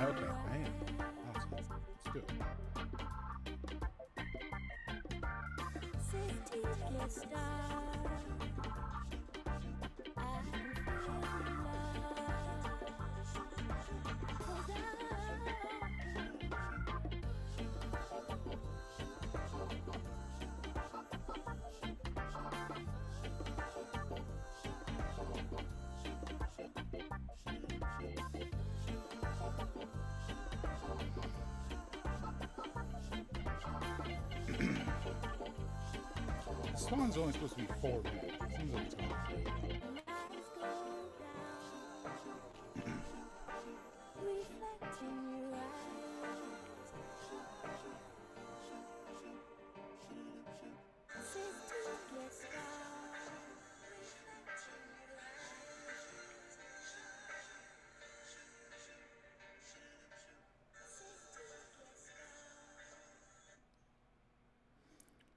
Okay, I am. Awesome. Let's do it. This song's only supposed to be 4 minutes. It seems like it's going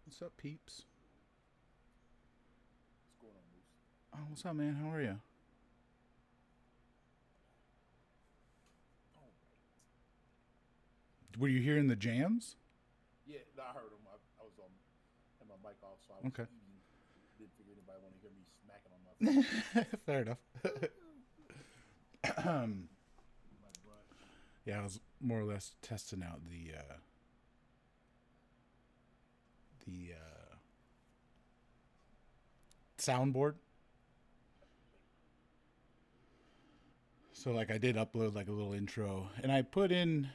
What's up, peeps? What's going on, Moose? Oh, what's up, man? How are you? Oh, Were you hearing the jams? yeah, no, I heard him. I was had my mic off, so I was Okay. eating. Didn't figure anybody want to hear me smacking on my phone. Fair enough. My brunch. Yeah, I was more or less testing out the soundboard. So like I did upload like a little intro, and I put in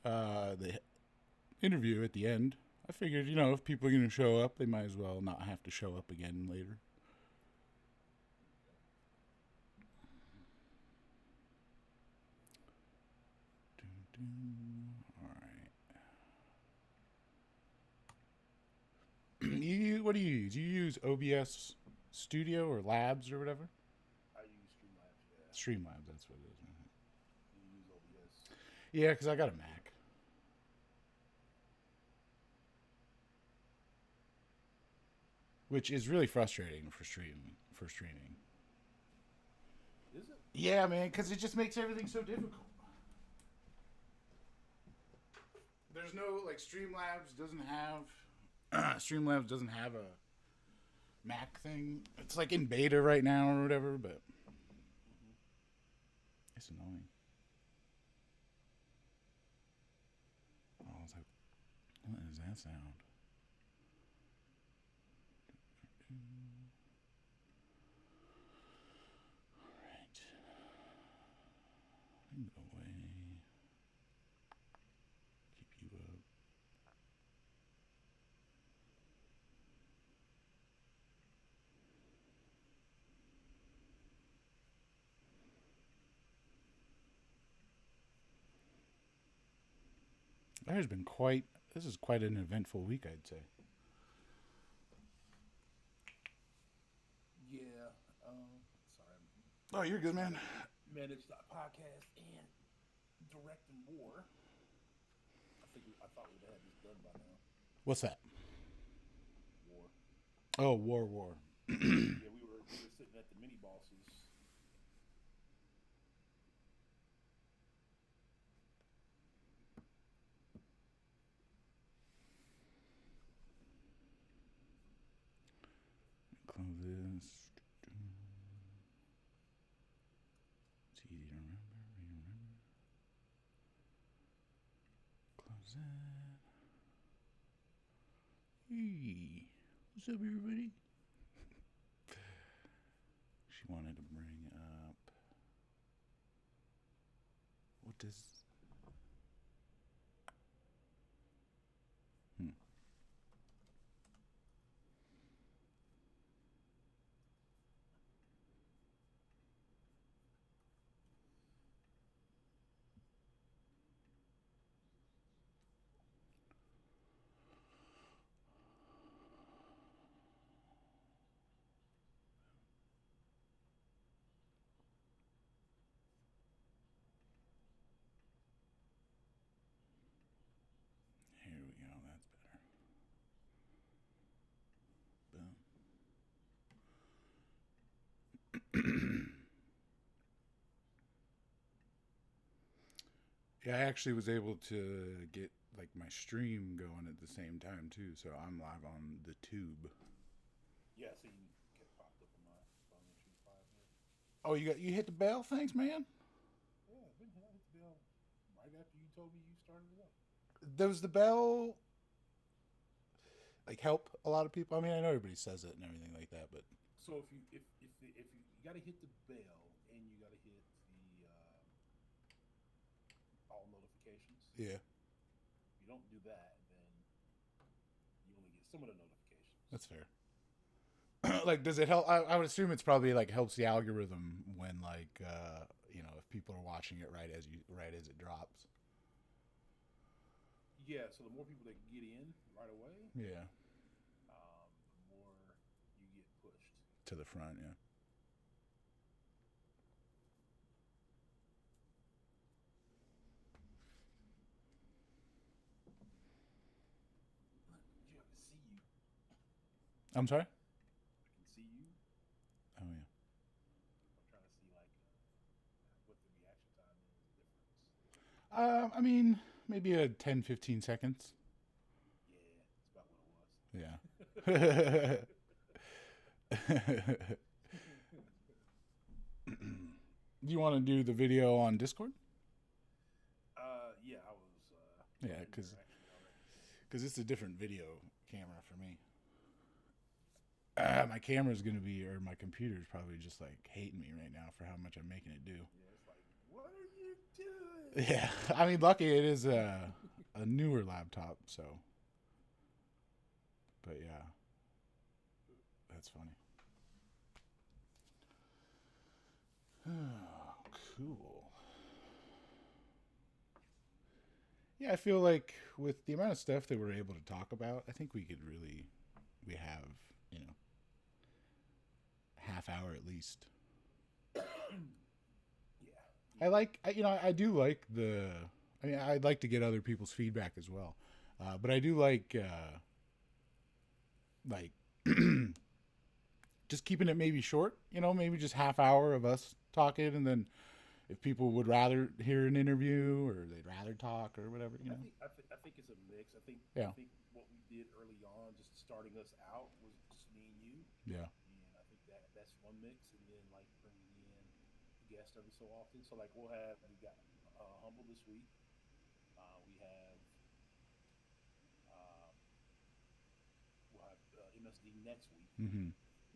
the interview at the end. I figured, you know, if people are going to show up, they might as well not have to show up again later. All right. What do you use? You use OBS Studio or Labs or whatever? I use Streamlabs, yeah. Streamlabs, that's what it is. Man. You use OBS. Yeah, because I got a Mac. Which is really frustrating for streaming. Is it? Yeah, man, because it just makes everything so difficult. There's no like Streamlabs doesn't have a Mac thing. It's like in beta right now or whatever, but it's annoying. Oh, I was like, what is that sound? Alright. I can go away. Keep you up. This is quite an eventful week, I'd say. Yeah. Sorry. Oh, you're good, man. Managed the podcast and directing War. I thought we'd have this done by now. What's that? War. Oh, War. Yeah, we were sitting at the mini bosses. Close this. It's easy to remember. Close that. Hey, what's up, everybody? She wanted to bring up. What does. Here we go, that's better. Boom. Yeah, I actually was able to get like my stream going at the same time too, so I'm live on the tube. Yeah, so you get popped up on my phone when she's 5 here. Oh, you hit the bell? Thanks, man. Yeah, I've been hit the bell right after you told me you started it up. Does the bell like help a lot of people? I mean, I know everybody says it and everything like that, but So if you got to hit the bell and you got to hit the all notifications. yeah, If you don't do that, then you only get some of the notifications. that's fair. Like, does it help? I would assume it's probably like helps the algorithm when like if people are watching it right as it drops. Yeah, so the more people that get in right away, Yeah, the more you get pushed. to the front. Yeah. Yeah, I can see you. I'm sorry. I can see you. Oh yeah. I'm trying to see like what the reaction time is difference. I mean, maybe a 10, 15 seconds. Yeah, it's about what it was. Yeah. Do you want to do the video on Discord? Yeah, I was. Yeah, in because there actually already. it's a different video camera for me. My camera's gonna be, or my computer's probably just like hating me right now for how much I'm making it do. Yeah, it's like, what are you doing? Yeah, I mean, lucky it is a newer laptop, so. But yeah, that's funny. Oh, cool. Yeah, I feel like with the amount of stuff that we're able to talk about, I think we have, half hour at least. Yeah. I do like I mean, I'd like to get other people's feedback as well. But I do like, just keeping it maybe short, maybe just half hour of us talking, and then if people would rather hear an interview or they'd rather talk or whatever, I think it's a mix. I Yeah. think what we did early on, just starting us out, was just me and you, Yeah. and I think that's one mix, and then like bringing in guests every so often. So like we got humble this week. We have um, we'll have MSD next week. Mm-hmm.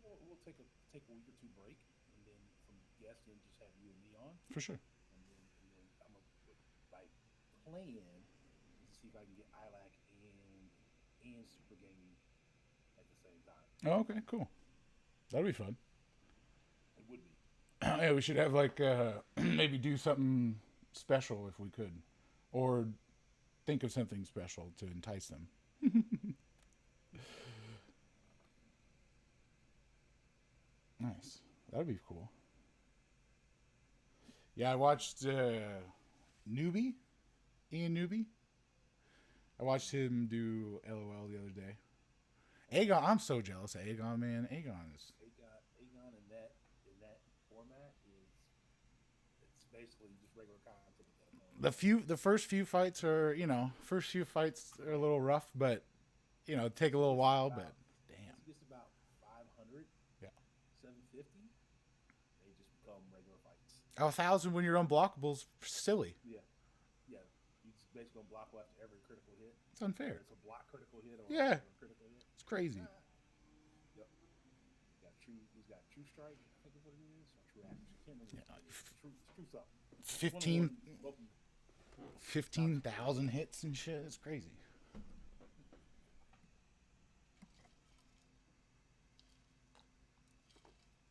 We'll take a week or two break, and then from guests, then just have you and me on, For sure. and then I'm gonna like plan to see if I can get ILAC and Super Gaming at the same time. Oh, okay, cool. That'll be fun. It would be. Yeah, we should have like maybe do something special if we could, or think of something special to entice them. Nice. That'd be cool. Yeah, I watched Newbie, Ian Newbie. I watched him do LOL the other day. Aegon, I'm so jealous of Aegon, man. Aegon is Aegon in that format is it's basically just regular content at that point. the first few fights are a little rough, but take a little while. But damn, Once it gets about 500, yeah. 750, they just become regular fights. 1,000 when you're unblockable's silly. Yeah, yeah. You just basically gonna block after every critical hit. It's unfair. It's a block critical hit or Yeah. a critical hit. It's crazy. Yep. He's got true strike. I think is what it is. Or true action. I can't remember. Yeah. It's true something. 15,000 hits and shit. It's crazy.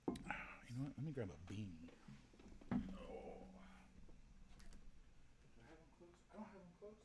You know what? Let me grab a bean. Oh. Do I have them close? I don't have them close.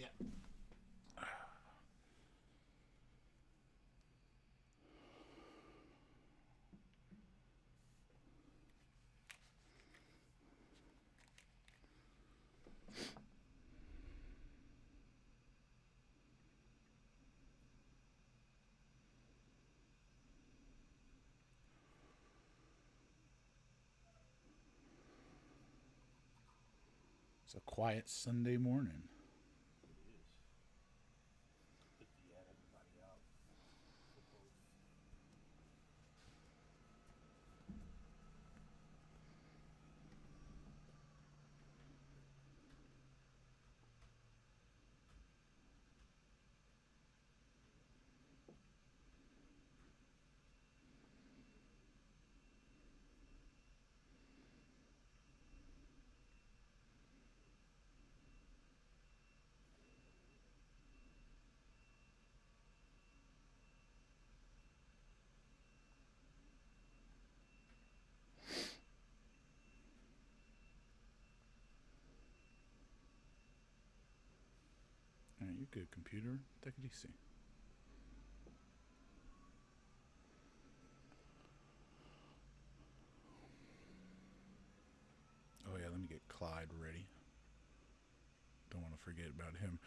Yeah. It's a quiet Sunday morning. It is. Put the everybody out for both. All right, you good, computer? Take it easy. Oh yeah, let me get Clyde ready. Don't want to forget about him.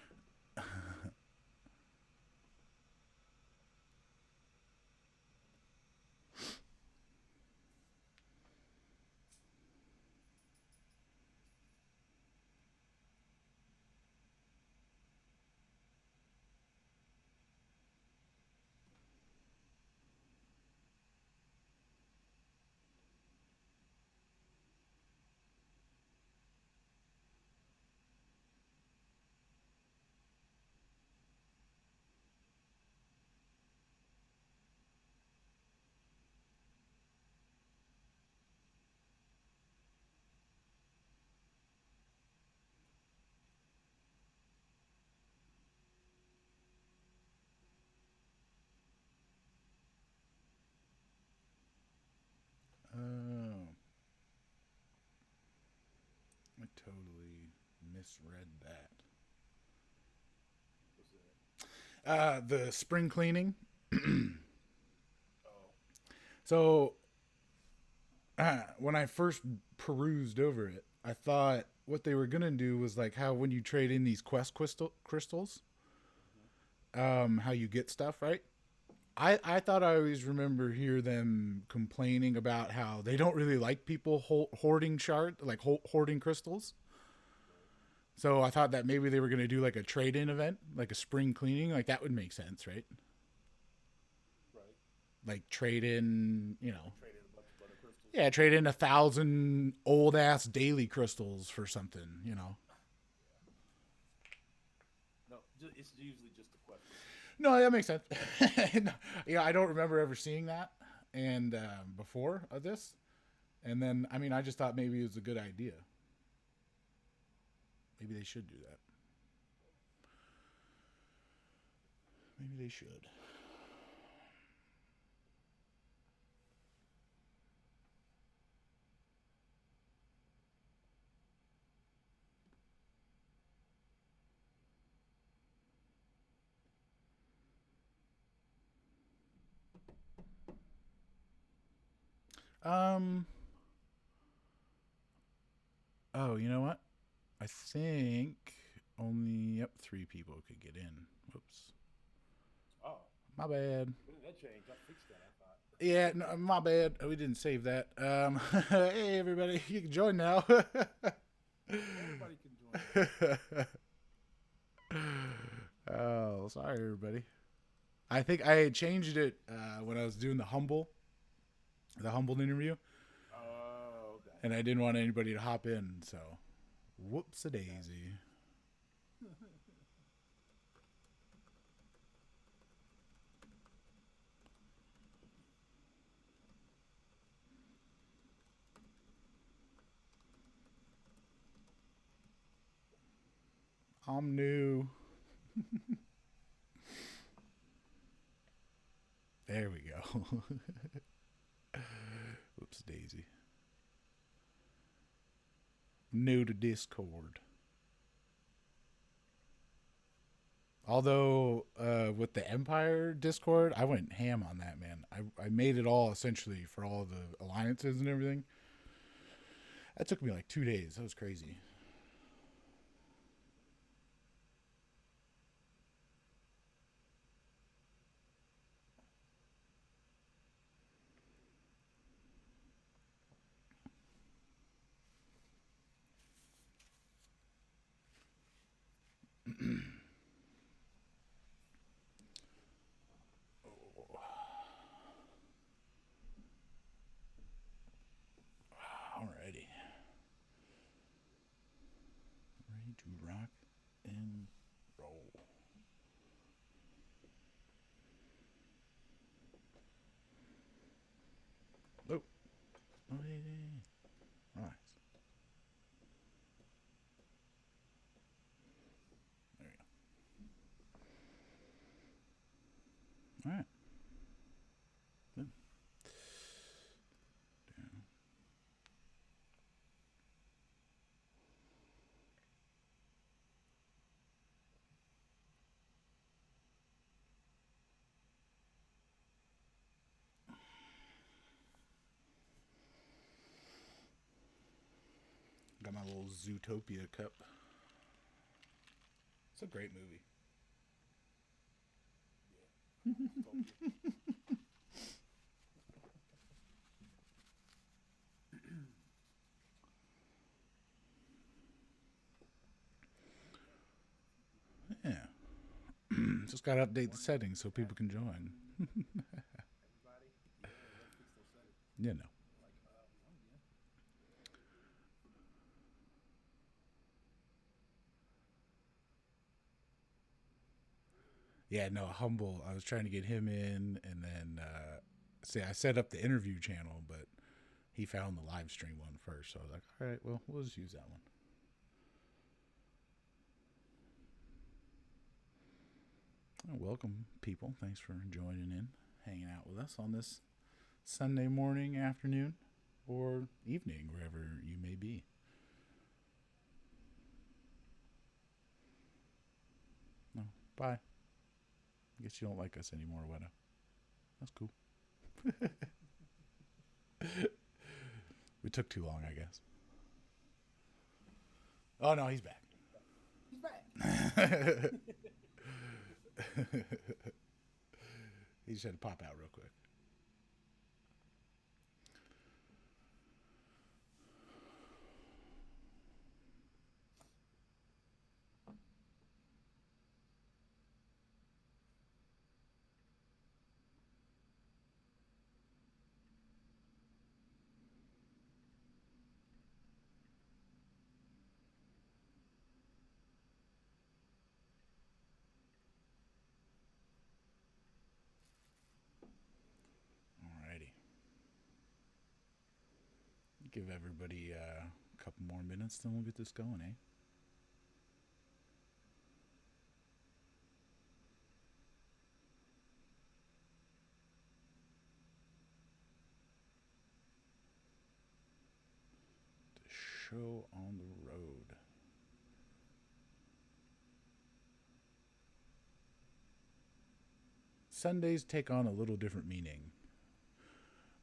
Oh, I totally misread that. What's that? The spring cleaning. Oh. So when I first perused over it, I thought what they were gonna do was like how when you trade in these quest crystals, Mm-hmm. how you get stuff, right? I thought I always remember hear them complaining about how they don't really like people hoarding hoarding crystals. Right. So I thought that maybe they were gonna do like a trade in event, like a spring cleaning, like that would make sense, right? Right. Like trade in, Like traded a bunch of butter crystals. yeah, trade in 1,000 old ass daily crystals for something. Yeah. No, it's usually just the quest crystals. No, that makes sense. Yeah, I don't remember ever seeing that and before of this, and then I mean, I just thought maybe it was a good idea. Maybe they should do that. Maybe they should. Um. Oh, you know what? I think only 3 people could get in. Whoops. Oh, My bad. when did that change? I fixed that. I thought. Yeah, no, my bad. We didn't save that. Hey everybody, you can join now. Everybody can join now. Oh, sorry everybody. I think I had changed it when I was doing the humble interview, Oh, okay. and I didn't want anybody to hop in. So, whoops a Gotcha. daisy. I'm new. There we go. Whoops daisy. New to Discord. Although with the Empire Discord, I went ham on that, man. I made it all essentially for all the alliances and everything. That took me like 2 days. That was crazy. Alrighty. Ready to rock and roll. Oh. Oh, yeah. Nice. There you go. Alright. Good. Got my little Zootopia cup. It's a great movie. Yeah. Just gotta update the settings so people can join. Everybody, yeah, let's fix those settings. You know. Like, one again. Yeah, no, Humble. I was trying to get him in, and then see, I set up the interview channel, but he found the live stream one first. So I was like, all right, well, we'll just use that one. Well, welcome, people. Thanks for joining in, hanging out with us on this Sunday morning, afternoon, or evening, wherever you may be. No, bye. Guess you don't like us anymore, Weta. That's cool. We took too long, I guess. Oh no, he's back. He's back. He just had to pop out real quick. Alrighty. Give everybody a couple more minutes, then we'll get this going, eh? The show on the road. Sundays take on a little different meaning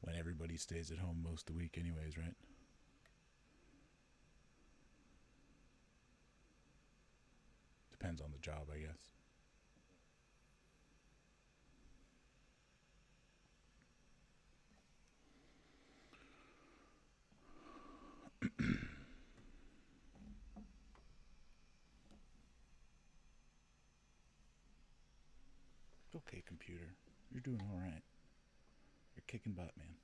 when everybody stays at home most of the week, anyways, right? Depends on the job, I guess. It's okay, computer. You're doing all right. You're kicking butt, man.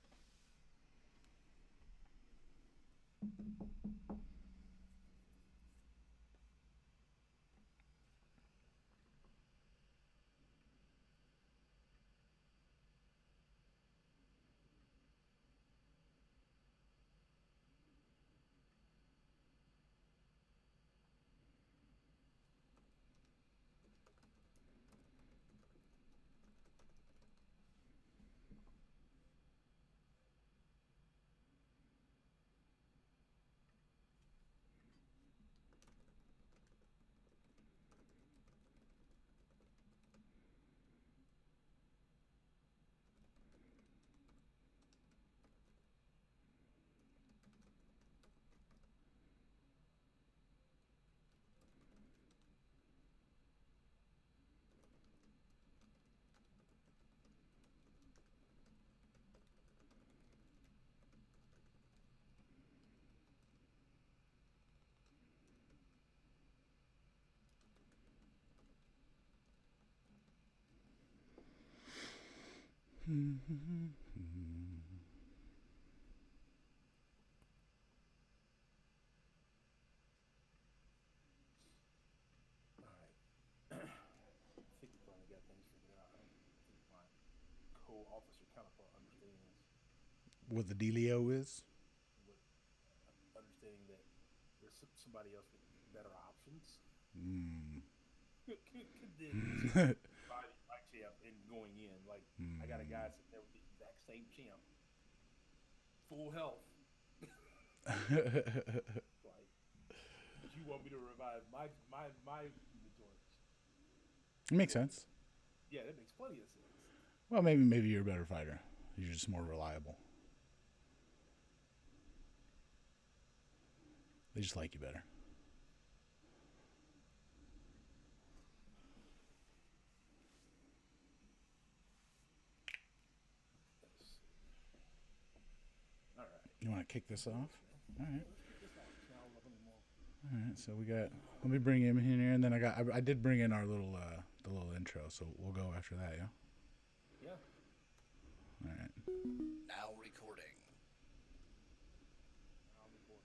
All right. I think we finally got things figured out. I think my co-officer counterpart understands What the dealio is? what understanding that there's somebody else with better options. Mm. Then my champ and going in like I got a guy sitting there with the exact same champ, full health. Like, but you want me to revive my inventory? It makes sense. Yeah, that makes plenty of sense. Well, maybe you're a better fighter. You're just more reliable. They just like you better. All right. You want to kick this off? All right. Let's kick this off. I don't love anymore. All right. So we got. Let me bring him in here, and then I did bring in our little the little intro. So we'll go after that. Yeah. Yeah. All right. Now recording. I'm recording.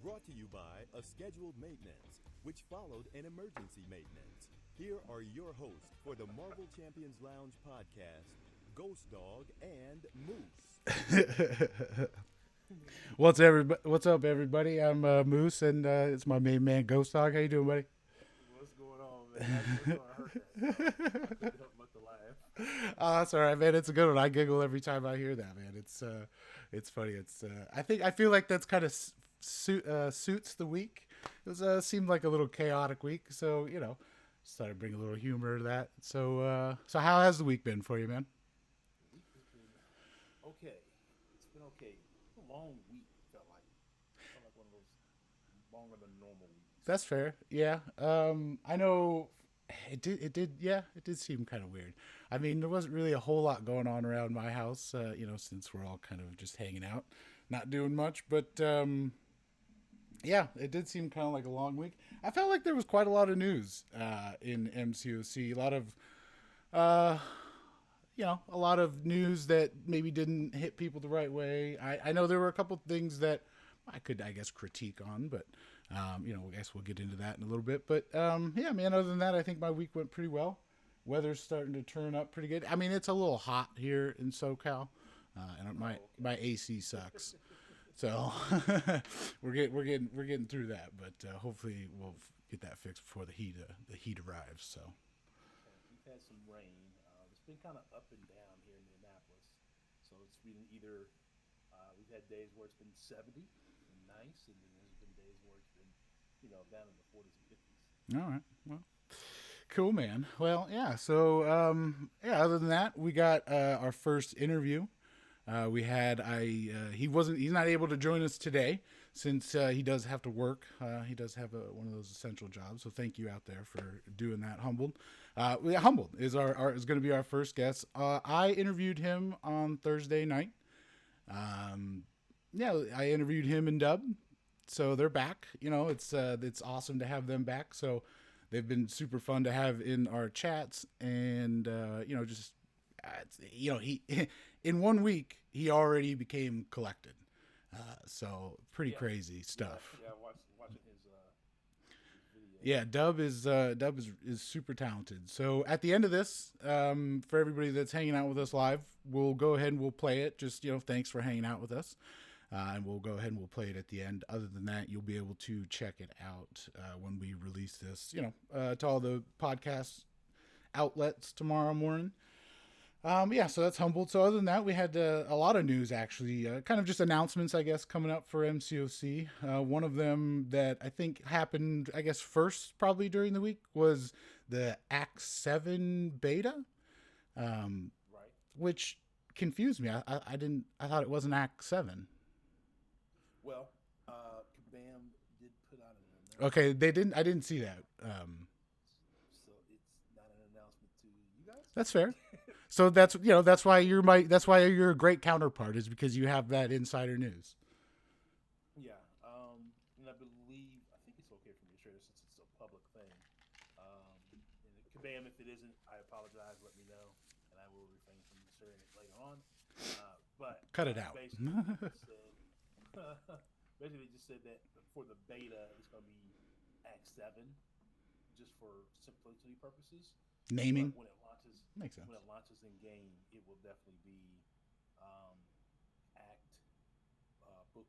Brought to you by a scheduled maintenance, which followed an emergency maintenance. Here are your hosts for the Marvel Champions Lounge podcast, Ghost Dog and Moose. What's up, everybody? I'm Moose, and it's my main man, Ghost Dog. How you doing, buddy? What's going on, man? I heard that. I couldn't help but to laugh. Oh, that's all right, man. It's a good one. I giggle every time I hear that, man. It's funny. I feel like that's kind of suits the week. It was seemed like a little chaotic week, so just thought I'd bring a little humor to that. So how has the week been for you, man? The week has been okay. It's been okay. A long week felt like one of those longer than normal weeks. That's fair. Yeah. I know it did. Yeah, it did seem kind of weird. I mean, there wasn't really a whole lot going on around my house, since we're all kind of just hanging out, not doing much. But yeah, it did seem kind of like a long week. I felt like there was quite a lot of news in MCOC. A lot of, a lot of news that maybe didn't hit people the right way. I know there were a couple of things that I could, I guess, critique on, but I guess we'll get into that in a little bit. But yeah, man, other than that, I think my week went pretty well. Weather's starting to turn up pretty good. I mean, it's a little hot here in SoCal, and my AC sucks. So we're getting through that, but hopefully we'll get that fixed before the heat arrives. So We've had some rain. It's been kind of up and down here in Indianapolis. So it's been either we've had days where it's been 70 and nice, and then there's been days where it's been down in the 40s and 50s. all right, well. Cool, man. Well, yeah. So, other than that, we got our first interview. He's not able to join us today since he does have to work. He does have one of those essential jobs. So thank you out there for doing that. Humbled. Humbled is is going to be our first guest. I interviewed him on Thursday night. I interviewed him and Dub. So they're back. It's awesome to have them back. So they've been super fun to have in our chats, and he in 1 week he already became collected. So pretty crazy stuff. Yeah, watching his video. Yeah, Dub is super talented. So at the end of this, for everybody that's hanging out with us live, we'll go ahead and we'll play it. Just thanks for hanging out with us. And we'll go ahead and we'll play it at the end. Other than that, you'll be able to check it out when we release this, to all the podcast outlets tomorrow morning. Yeah, so that's Humboldt. So other than that, we had a lot of news actually, kind of just announcements, I guess, coming up for MCOC. One of them that I think happened, I guess, first probably during the week was the Act 7 beta, Right. which confused me. I didn't, I thought it was an Act 7. Well, Kabam did put out an Okay, announcement, I didn't see that. so it's not an announcement to you guys. That's fair. So that's, that's why that's why you're a great counterpart, is because you have that insider news. Yeah. And I think it's okay for me to share this since it's a public thing. And Kabam, if it isn't, I apologize. Let me know, and I will refrain from sharing it later on. But Cut it out. basically, basically just said that for the beta, it's going to be Act 7, just for simplicity purposes. Naming But when it launches, makes sense. when it launches in game, it will definitely be um, Act Book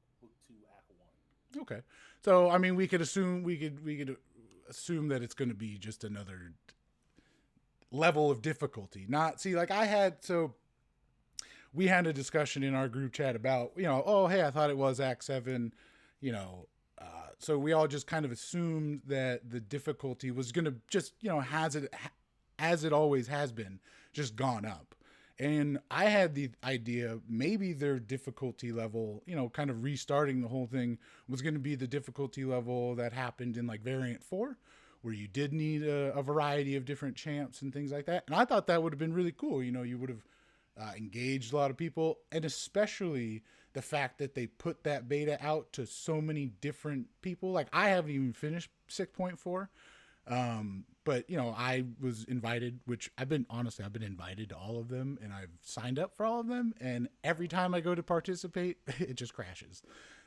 2, Act 1. Okay, so I mean, we could assume that it's going to be just another level of difficulty. Not see, like we had a discussion in our group chat about, oh hey, I thought it was Act 7, you know. So we all just kind of assumed that the difficulty was going to just, as it always has been, just gone up. And I had the idea maybe their difficulty level, kind of restarting the whole thing, was going to be the difficulty level that happened in like Variant 4, where you did need a variety of different champs and things like that. And I thought that would have been really cool. You would have engaged a lot of people, and especially the fact that they put that beta out to so many different people. Like, I haven't even finished 6.4. But I was invited, which I've been invited to all of them, and I've signed up for all of them. And every time I go to participate, it just crashes.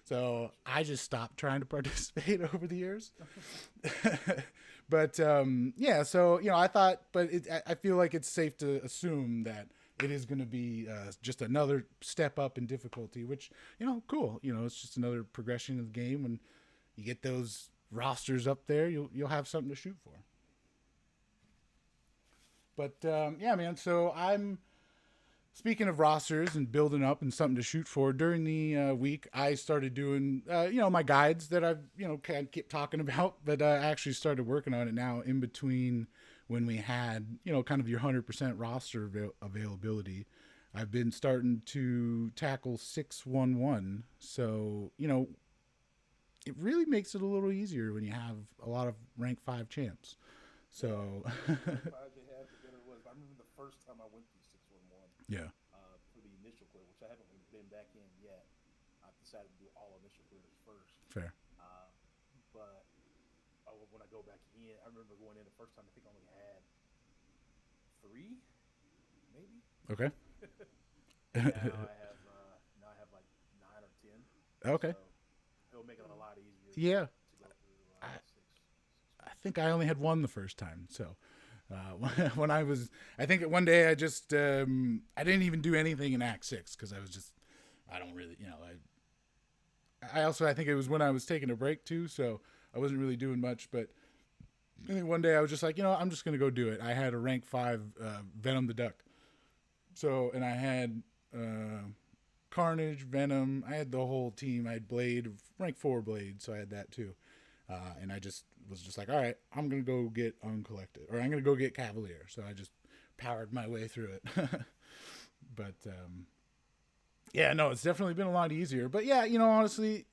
So I just stopped trying to participate over the years. But, yeah, so, I thought, but I feel like it's safe to assume that it is going to be just another step up in difficulty, which, cool. It's just another progression of the game. When you get those rosters up there, you'll have something to shoot for. But yeah, man. So I'm speaking of rosters and building up and something to shoot for. During the week, I started doing my guides that I've kind of keep talking about, but I actually started working on it now in between when we had kind of your 100% roster availability. I've been starting to tackle 611, so it really makes it a little easier when you have a lot of rank 5 champs. So They have the better was. I remember the first time I went through 611 yeah, for the initial clear, which I haven't really been back in yet. I've decided to do all initial clears first. fair. But when I go back in, I remember going in the first time. I think I only had 3, maybe. Okay. Now I have like 9 or 10. Okay. So it'll make it a lot easier. Yeah. To go through I think I only had one the first time. So when I think one day I just I didn't even do anything in Act 6 because I don't really, I think it was when I was taking a break too, so I wasn't really doing much. But I think one day I was just like, I'm just gonna go do it. I had a rank 5 Venom the Duck, so, and I had Carnage, Venom. I had the whole team. I had Blade, rank 4 Blade, so I had that too. And I just was just like, all right, I'm gonna go get Uncollected, or I'm gonna go get Cavalier. So I just powered my way through it. But yeah, no, it's definitely been a lot easier. But yeah, honestly,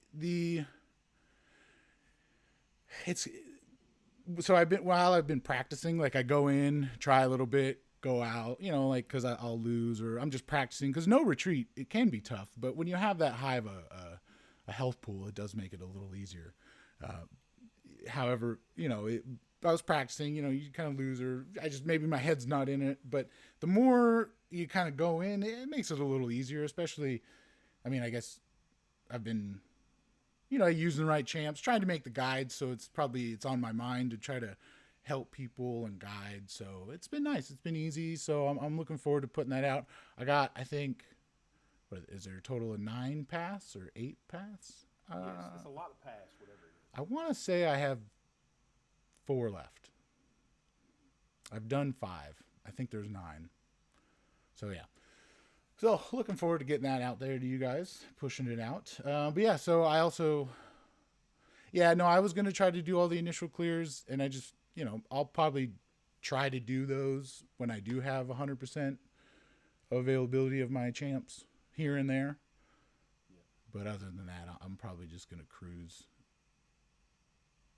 so while I've been practicing, like I go in, try a little bit, go out, like because I'll lose, or I'm just practicing because no retreat, it can be tough. But when you have that high of a health pool, it does make it a little easier. However, I was practicing, you kind of lose, or maybe my head's not in it. But the more you kind of go in, it makes it a little easier, especially, I guess I've been, using the right champs, trying to make the guide. So it's on my mind to try to help people and guide. So it's been nice. It's been easy. So I'm looking forward to putting that out. I got, I think, what is there a total of 9 paths or 8 paths? Yes, it's a lot of pass, whatever it is. I want to say I have 4 left. I've done 5. I think there's 9. So yeah. So looking forward to getting that out there to you guys, pushing it out. But yeah, so I also, yeah, no, I was gonna try to do all the initial clears, and I just, I'll probably try to do those when I do have 100% availability of my champs here and there. Yeah. But other than that, I'm probably just gonna cruise.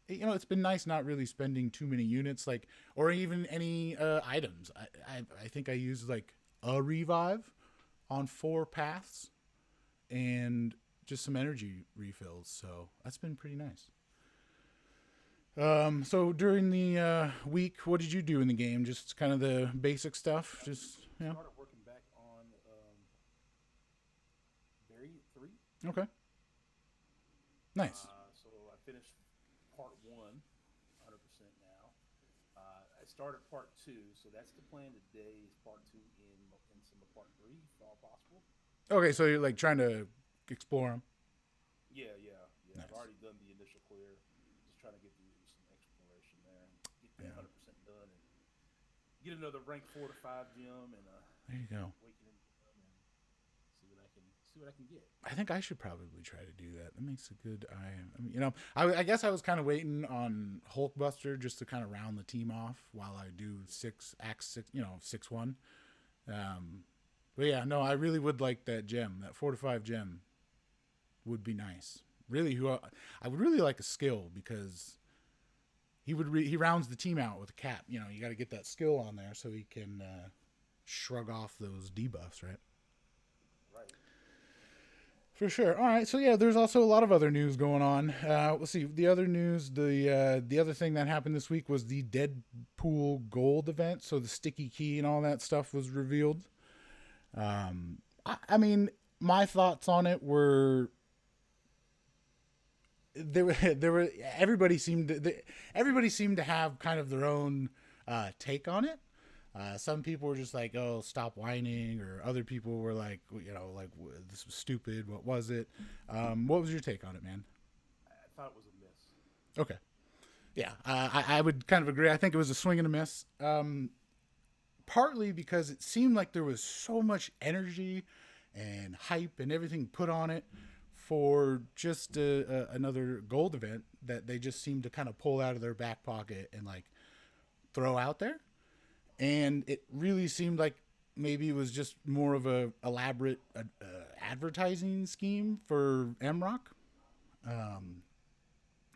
It's been nice not really spending too many units, like, or even any items. I think I used like a revive on 4 paths and just some energy refills. So that's been pretty nice. So during the week, what did you do in the game? Just kind of the basic stuff. Just Started working back on Variant 3. Okay. Nice. So I finished part 1 100% now. I started part 2, so that's the plan today is part 2 in some of part 3, if all possible. Okay, so you're like trying to explore them. Yeah. Nice. I've already done the initial clear. Just trying to get through some exploration there and get 100% done and get another rank 4 to 5 gem and There you go. awakening gem and see what I can get. I think I should probably try to do that. That makes a good. I guess I was kind of waiting on Hulkbuster just to kind of round the team off while I do Act 6-1. But yeah, no, I really would like that gem. That 4 to 5 gem would be nice. Really, I would really like a skill because he rounds the team out with a cap. You got to get that skill on there so he can shrug off those debuffs, right? Right. For sure. All right. So yeah, there's also a lot of other news going on. Let's see. The other news, the other thing that happened this week was the Deadpool Gold event. So the sticky key and all that stuff was revealed. I mean, my thoughts on it were everybody seemed to have kind of their own take on it. Some people were just like, "Oh, stop whining," or other people were like, "This was stupid. What was it?" What was your take on it, man? I thought it was a miss. Okay, yeah, I would kind of agree. I think it was a swing and a miss. Partly because it seemed like there was so much energy and hype and everything put on it for just another gold event that they just seemed to kind of pull out of their back pocket and like throw out there. And it really seemed like maybe it was just more of a elaborate advertising scheme for MRock.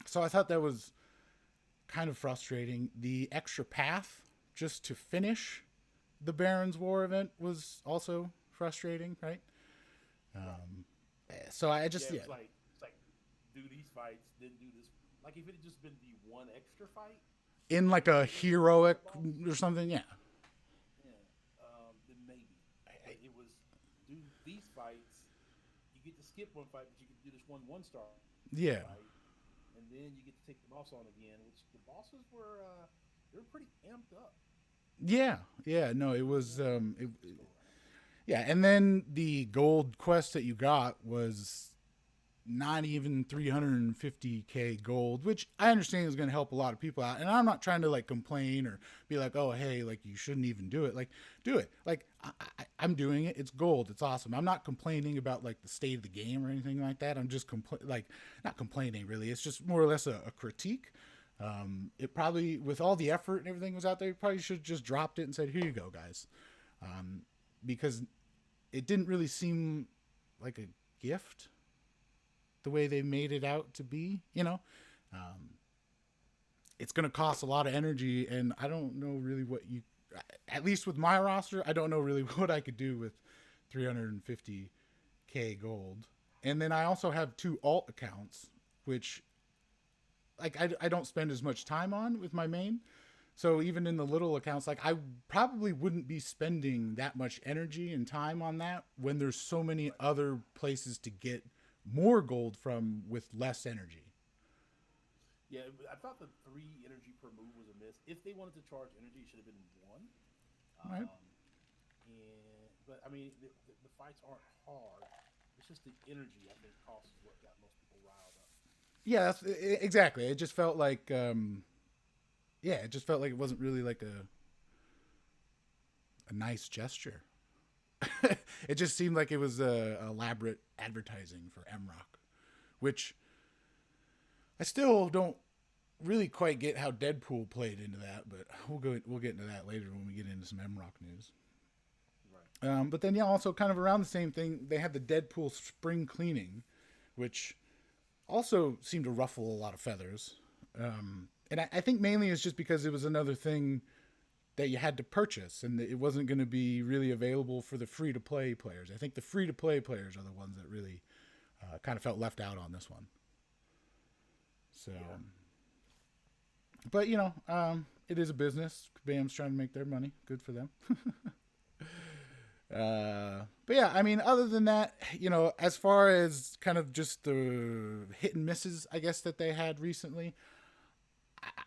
So I thought that was kind of frustrating. The extra path just to finish the Baron's War event was also frustrating, right? So I just It's like do these fights, then do this. Like if it had just been the one extra fight in like a heroic or something, yeah. Then maybe. But it was do these fights. You get to skip one fight, but you can do this one star. Yeah. Fight, and then you get to take the boss on again, which the bosses were they were pretty amped up. Yeah, no, it was, yeah, and then the gold quest that you got was not even 350k gold, which I understand is going to help a lot of people out, and I'm not trying to, like, complain or be like, oh, hey, like, you shouldn't even do it. Like, do it. Like, I'm doing it. It's gold. It's awesome. I'm not complaining about, like, the state of the game or anything like that. I'm just, not complaining, really. It's just more or less a critique. It probably, with all the effort and everything was out there, you probably should have just dropped it and said, here you go, guys. Because it didn't really seem like a gift the way they made it out to be, it's going to cost a lot of energy, and I don't know really what at least with my roster, I don't know really what I could do with 350k gold. And then I also have 2 alt accounts, which I don't spend as much time on with my main. So even in the little accounts, like I probably wouldn't be spending that much energy and time on that when there's so many other places to get more gold from with less energy. Yeah, I thought the 3 energy per move was a miss. If they wanted to charge energy, it should have been 1. Right. But I mean, the fights aren't hard. It's just the energy I think costs is what got most people riled up. Yeah, that's exactly. It just felt like, it just felt like it wasn't really like a nice gesture. it just seemed like it was elaborate advertising for MRock, which I still don't really quite get how Deadpool played into that, but we'll get into that later when we get into some MRock news. Right. But then, yeah, also kind of around the same thing, they had the Deadpool spring cleaning, which also seemed to ruffle a lot of feathers. And I think mainly it's just because it was another thing that you had to purchase, and it wasn't going to be really available for the free-to-play players. I think the free-to-play players are the ones that really kind of felt left out on this one. So, but, it is a business. Kabam's trying to make their money. Good for them. But yeah, I mean, other than that, as far as kind of just the hit and misses, I guess, that they had recently,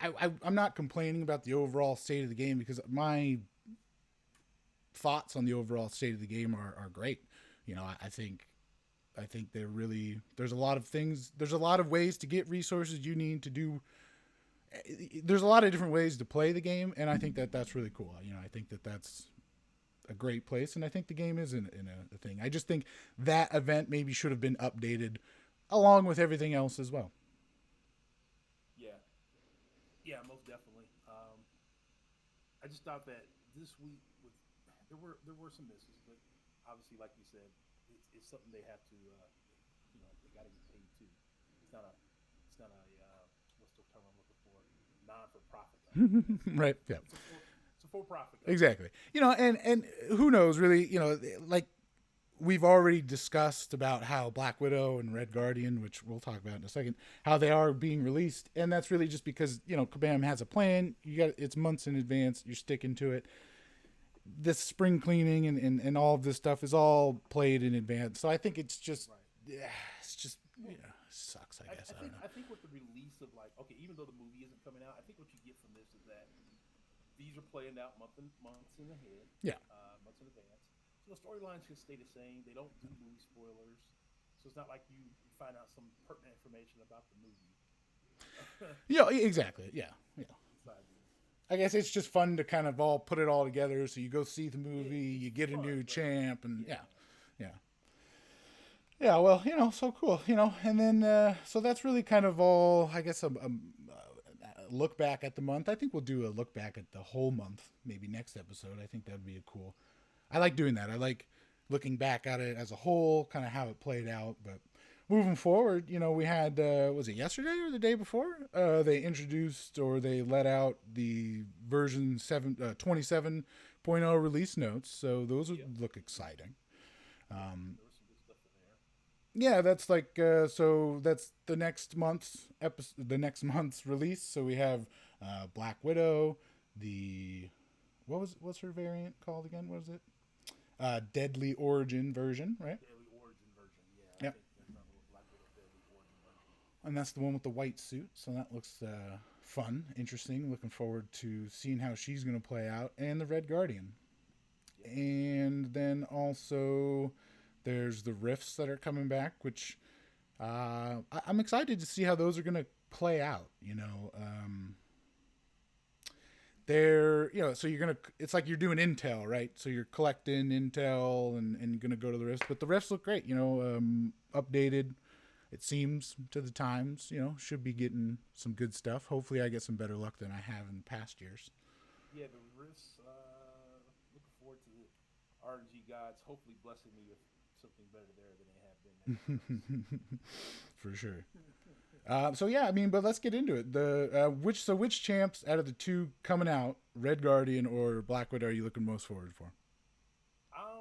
I'm not complaining about the overall state of the game, because my thoughts on the overall state of the game are great. I think they're really, there's a lot of ways to get resources you need to do. There's a lot of different ways to play the game, and I think that that's really cool. I think that that's a great place, and I think the game is in a thing. I just think that event maybe should have been updated along with everything else as well. Yeah, most definitely. I just thought that this week there were some misses, but obviously, like you said, it's something they have to, they got to get paid too. It's not a what's the term I'm looking for? Non-for-profit. Right. Yeah. It's a for-profit. Exactly. And who knows really, like we've already discussed about how Black Widow and Red Guardian, which we'll talk about in a second, how they are being released. And that's really just because, Kabam has a plan. It's months in advance. You're sticking to it. This spring cleaning and all of this stuff is all played in advance. So I think it's just, sucks, I guess. I think with the release of even though the movie isn't coming out, I think what you get from this is that these are planned out months in ahead. Yeah. Months in advance. So the storylines should stay the same. They don't do movie spoilers. So it's not like you find out some pertinent information about the movie. Yeah, exactly. Yeah. I guess it's just fun to kind of all put it all together. So you go see the movie, you get a new champ, and yeah. Well, so cool, and then so that's really kind of all. I guess a look back at the month. I think we'll do a look back at the whole month, maybe next episode. I think that would be a cool. I like doing that. I like looking back at it as a whole, kind of how it played out. But moving forward, we had, was it yesterday or the day before? They introduced or they let out the version 27.0 release notes. So those would look exciting. Yeah, that's like, so that's the next month's release. So we have Black Widow, what's her variant called again? What is it? Deadly Origin version, right? Deadly Origin version, yeah. Yep. Deadly Origin version. And that's the one with the white suit, so that looks fun, interesting. Looking forward to seeing how she's going to play out. And the Red Guardian. Yep. And then also there's the rifts that are coming back, which I'm excited to see how those are going to play out, they're, so it's like you're doing intel, right? So you're collecting intel and you're going to go to the rifts, but the rifts look great, updated, it seems, to the times, should be getting some good stuff. Hopefully I get some better luck than I have in past years. Yeah, the rifts, looking forward to the RNG gods hopefully blessing me with something better there than they have been. For sure. So yeah, I mean, but let's get into it. Which champs out of the two coming out, Red Guardian or Black Widow, are you looking most forward for? I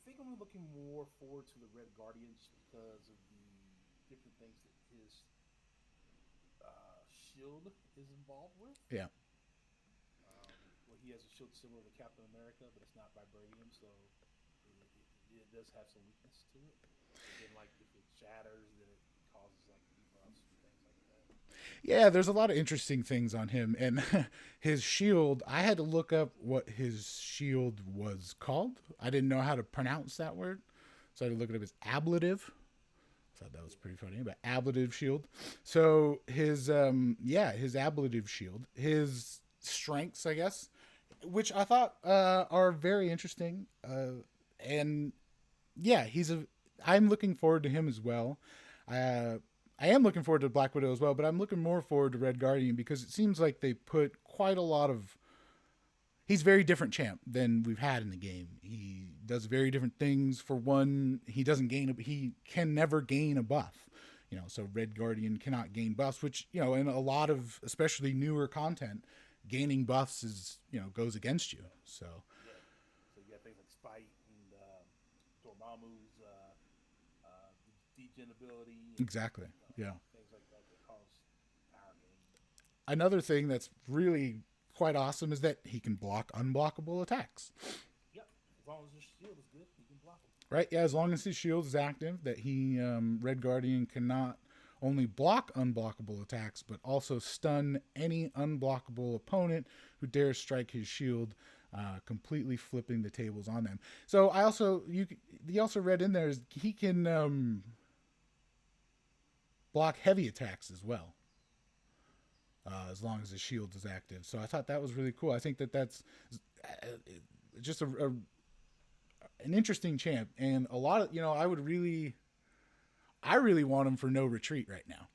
think I'm looking more forward to the Red Guardian just because of the different things that his shield is involved with. Yeah. He has a shield similar to Captain America, but it's not vibranium, so it does have some weakness to it. And then, if it shatters, then it causes debuffs and things like that. Yeah, there's a lot of interesting things on him, and his shield. I had to look up what his shield was called. I didn't know how to pronounce that word, so I had to look it up as ablative. I thought that was pretty funny, but ablative shield. So his ablative shield, his strengths, I guess, which I thought are very interesting. and yeah, I'm looking forward to him as well. I am looking forward to Black Widow as well, but I'm looking more forward to Red Guardian because it seems like they put quite a lot of. He's a very different champ than we've had in the game. He does very different things. For one, he can never gain a buff. So Red Guardian cannot gain buffs, which, in a lot of, especially newer content, gaining buffs goes against you. So. Yeah. So you got things like Spite and Dormammu's degen ability. Exactly. Yeah. Things like that cause power gain. Another thing that's really quite awesome is that he can block unblockable attacks. Yep. As long as his shield is good, he can block them. Right, yeah, as long as his shield is active, that Red Guardian cannot only block unblockable attacks, but also stun any unblockable opponent who dares strike his shield, completely flipping the tables on them. So you also read in there is he can block heavy attacks as well, as long as his shield is active. So I thought that was really cool. I think that's just an interesting champ, and a lot of I really want him for no retreat right now,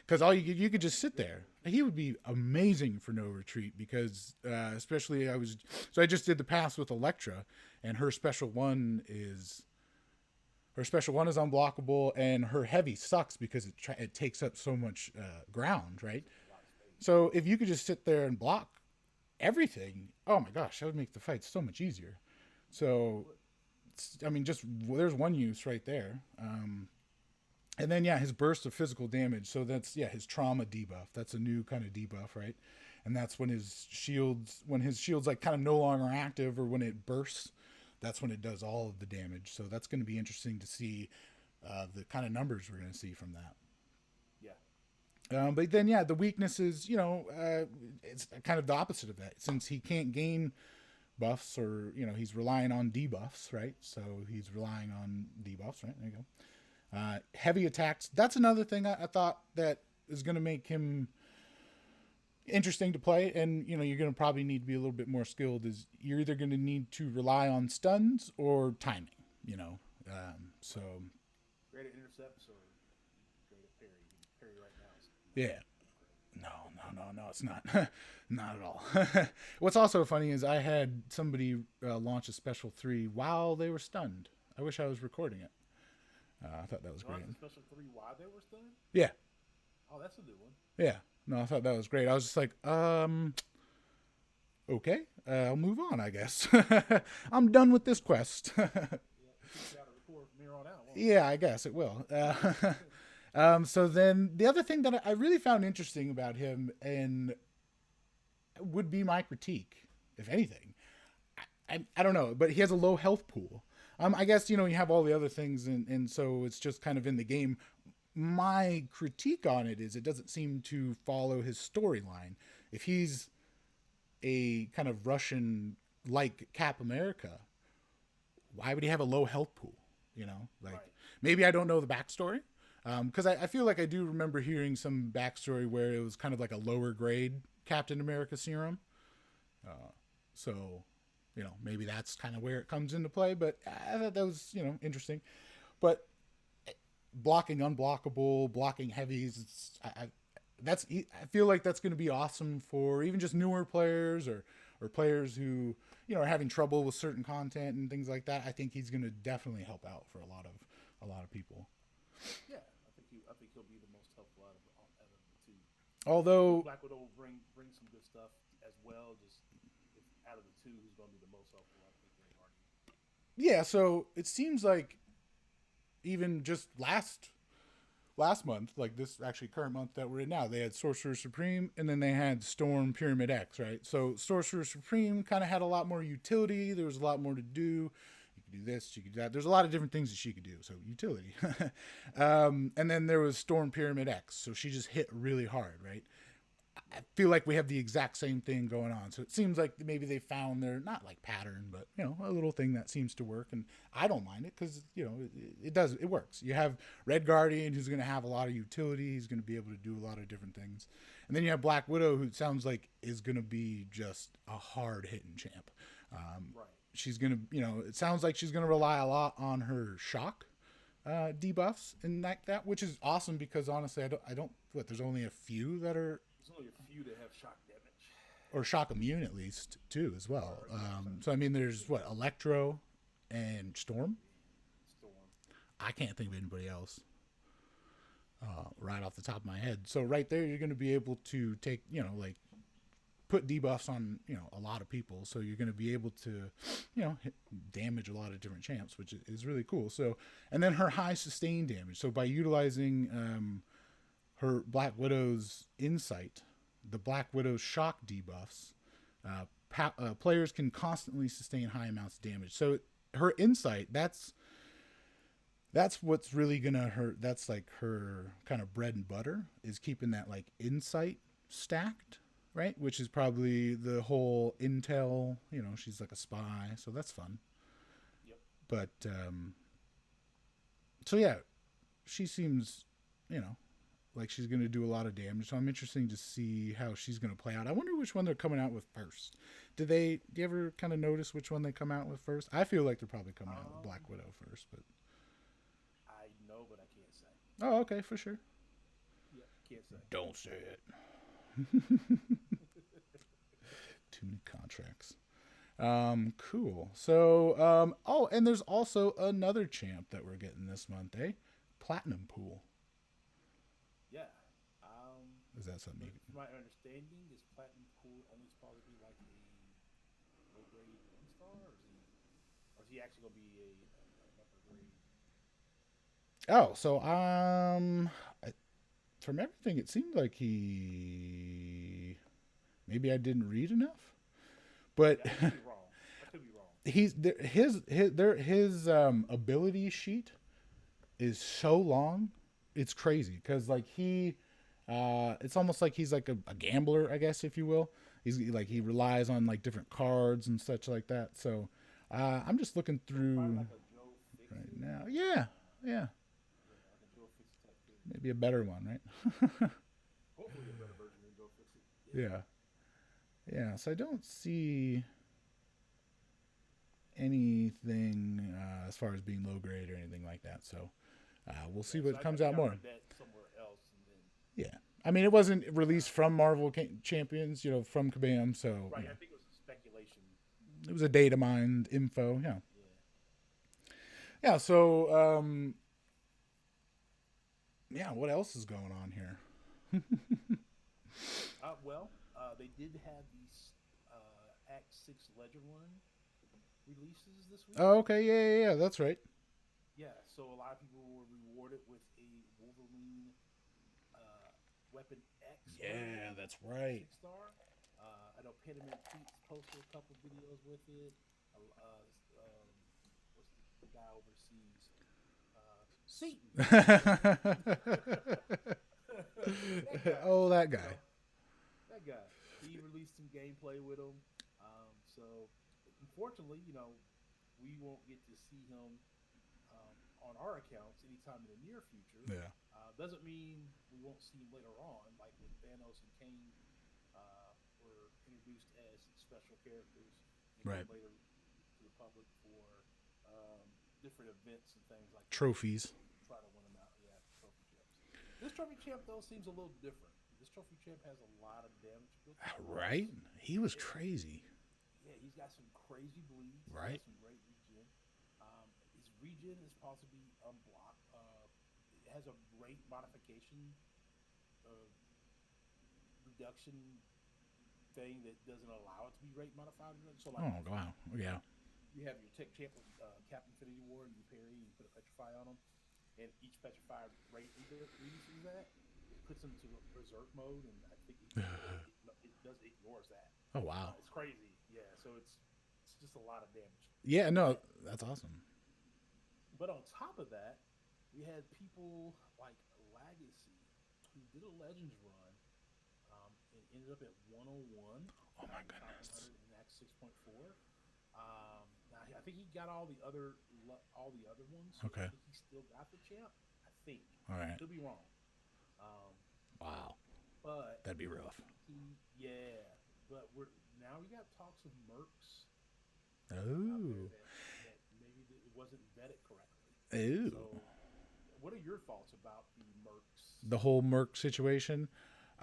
because you could just sit there. He would be amazing for no retreat because especially I just did the pass with Elektra, and her special one is unblockable, and her heavy sucks because it takes up so much ground, right? So if you could just sit there and block everything, oh my gosh, that would make the fight so much easier. So, there's one use right there. And then, his burst of physical damage. So that's, his trauma debuff. That's a new kind of debuff, right? And that's when his shields like kind of no longer active, or when it bursts, that's when it does all of the damage. So that's going to be interesting to see the kind of numbers we're going to see from that. Yeah. But then, the weakness is, it's kind of the opposite of that. Since he can't gain buffs, or he's relying on debuffs, right? So he's relying on debuffs, right? There you go. Heavy attacks, that's another thing I thought that is going to make him interesting to play, and you're going to probably need to be a little bit more skilled. Is you're either going to need to rely on stuns or timing, so Great at intercepts or great at parry. Parry right now is yeah. No, it's not. Not at all. What's also funny is I had somebody launch a special 3 while they were stunned. I wish I was recording it. I thought that was great. A special 3 while they were stunned? Yeah. Oh, that's a new one. Yeah. No, I thought that was great. I was just like, okay, I'll move on, I guess. I'm done with this quest. Yeah, I guess it will. So then the other thing that I really found interesting about him, and would be my critique, if anything, I don't know, but he has a low health pool. I guess, you have all the other things, and so it's just kind of in the game. My critique on it is it doesn't seem to follow his storyline. If he's a kind of Russian like Cap America, why would he have a low health pool? Right. Maybe I don't know the backstory. Because I feel like I do remember hearing some backstory where it was kind of like a lower grade Captain America serum. So, maybe that's kind of where it comes into play. But I thought that was, interesting. But blocking unblockable, blocking heavies, I feel like that's going to be awesome for even just newer players or players who, are having trouble with certain content and things like that. I think he's going to definitely help out for a lot of people. Yeah, I think he'll be the most helpful out of the two. Although Black Widow will bring some good stuff as well. Just out of the two, who's going to be the most helpful? I think Red Guardian. Yeah, so it seems like even just last month, like this actually current month that we're in now, they had Sorcerer Supreme, and then they had Storm Pyramid X, right? So Sorcerer Supreme kind of had a lot more utility. There was a lot more to do. Do this, she could do that. There's a lot of different things that she could do. So utility. And then there was Storm Pyramid X. So she just hit really hard, right? I feel like we have the exact same thing going on. So it seems like maybe they found their, not like pattern, but, a little thing that seems to work. And I don't mind it because, it works. You have Red Guardian, who's going to have a lot of utility. He's going to be able to do a lot of different things. And then you have Black Widow, who sounds like is going to be just a hard hitting champ. Right. she's gonna, it sounds like she's gonna rely a lot on her shock debuffs and that, which is awesome because honestly, I don't. What, there's only a few that are. There's only a few that have shock damage. Or shock immune at least too as well. So I mean, there's what, Electro and Storm. I can't think of anybody else right off the top of my head. So right there, you're going to be able to take, like put debuffs on, a lot of people. So you're going to be able to, damage a lot of different champs, which is really cool. So, and then her high sustain damage. So by utilizing her Black Widow's insight, the Black Widow's shock debuffs, players can constantly sustain high amounts of damage. So her insight, that's what's really gonna hurt. That's like her kind of bread and butter, is keeping that like insight stacked, right? Which is probably the whole intel. She's like a spy, so that's fun. Yep. But so yeah, she seems, like she's going to do a lot of damage. So I'm interested to see how she's going to play out. I wonder which one they're coming out with first. Do you ever kind of notice which one they come out with first? I feel like they're probably coming out with Black Widow first, but I know, but I can't say. oh, okay, for sure. Yeah, can't say. Don't say it. Too many contracts. Cool. So, and there's also another champ that we're getting this month, eh? Platinum Pool. Yeah. Is that something you... My understanding is Platinum Pool only supposed to be like a low grade 1-star, or is he actually gonna be an upper grade? Oh, so from everything, it seemed like maybe I didn't read enough, but I could be wrong. His ability sheet is so long, it's crazy because like it's almost like he's like a gambler, I guess, if you will. He's like, he relies on like different cards and such like that. So I'm just looking through Like a Joe right now. Yeah. like a Joe Fix type thing. Maybe a better one, right? Hopefully a better version than Joe Fix It. Yeah. So I don't see anything as far as being low grade or anything like that. So we'll see what comes out more. That somewhere else, and then Yeah. I mean, it wasn't released from Marvel Champions, from Kabam. So right, I think it was speculation. it was a data mined info. Yeah. So what else is going on here? They did have these Act 6 Ledger Run releases this week. Oh, okay. Yeah. That's right. Yeah, so a lot of people were rewarded with a Wolverine Weapon X. Yeah, that's right. 6-star. I know Penman Pete's posted a couple videos with it. What's the guy overseas? Seaton. That guy. That guy. He released some gameplay with him. So, unfortunately, we won't get to see him on our accounts anytime in the near future. Yeah. Doesn't mean we won't see him later on, like when Thanos and Kane were introduced as special characters right. later to the public for different events and things like trophies. Try to win them out, trophy champs. This trophy champ though seems a little different. This trophy champ has a lot of damage. Right? He was crazy. Yeah, he's got some crazy bleeds. Right. Some great regen. His regen is supposed to be unblocked. It has a rate modification reduction thing that doesn't allow it to be rate modified. So like, wow. Yeah. You have your tech champ with Captain Infinity War, and you parry, and you put a petrify on them, and each petrify rate reduces that. It puts them to berserk mode, and I think it ignores that. Oh wow. It's crazy. Yeah. So it's just a lot of damage. Yeah. No, that's awesome. But on top of that, we had people like Legacy who did a Legends run and ended up at 101. Oh my goodness! In Act 6.4. Now I think he got all the other ones. So okay. I think he still got the champ. I think. All right. Could be wrong. Wow. But that'd be rough. But we got talks of Mercs Oh. that maybe it wasn't vetted correctly. Ooh. So, what are your thoughts about the Mercs? The whole Merc situation.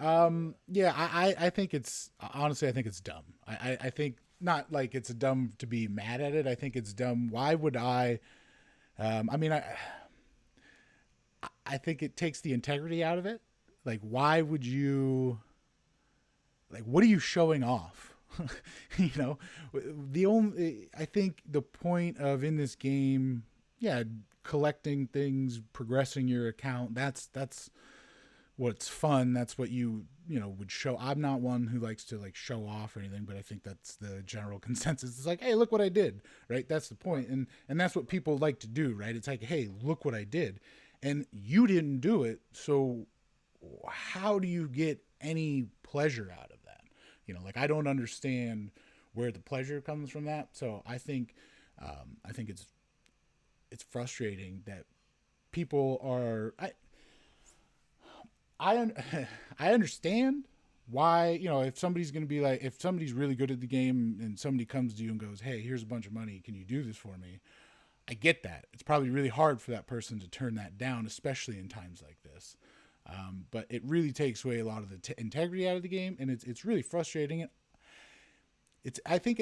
Yeah, I think it's honestly, I think it's dumb. I think not like it's dumb to be mad at it. I think it's dumb. Why would I? I mean, I think it takes the integrity out of it. Like, why would you? Like, what are you showing off? You know, the only I think the point of in this game, yeah, collecting things, progressing your account. That's what's fun. That's what you would show. I'm not one who likes to like show off or anything, but I think that's the general consensus. It's like, hey, look what I did, right? That's the point, and that's what people like to do, right? It's like, hey, look what I did, and you didn't do it, so how do you get any pleasure out of that? Like I don't understand where the pleasure comes from that. So I think it's frustrating that people are. I I understand why, if somebody's going to be like, if somebody's really good at the game and somebody comes to you and goes, hey, here's a bunch of money, can you do this for me? I get that. It's probably really hard for that person to turn that down, especially in times like this. But it really takes away a lot of the integrity out of the game, and it's really frustrating. I think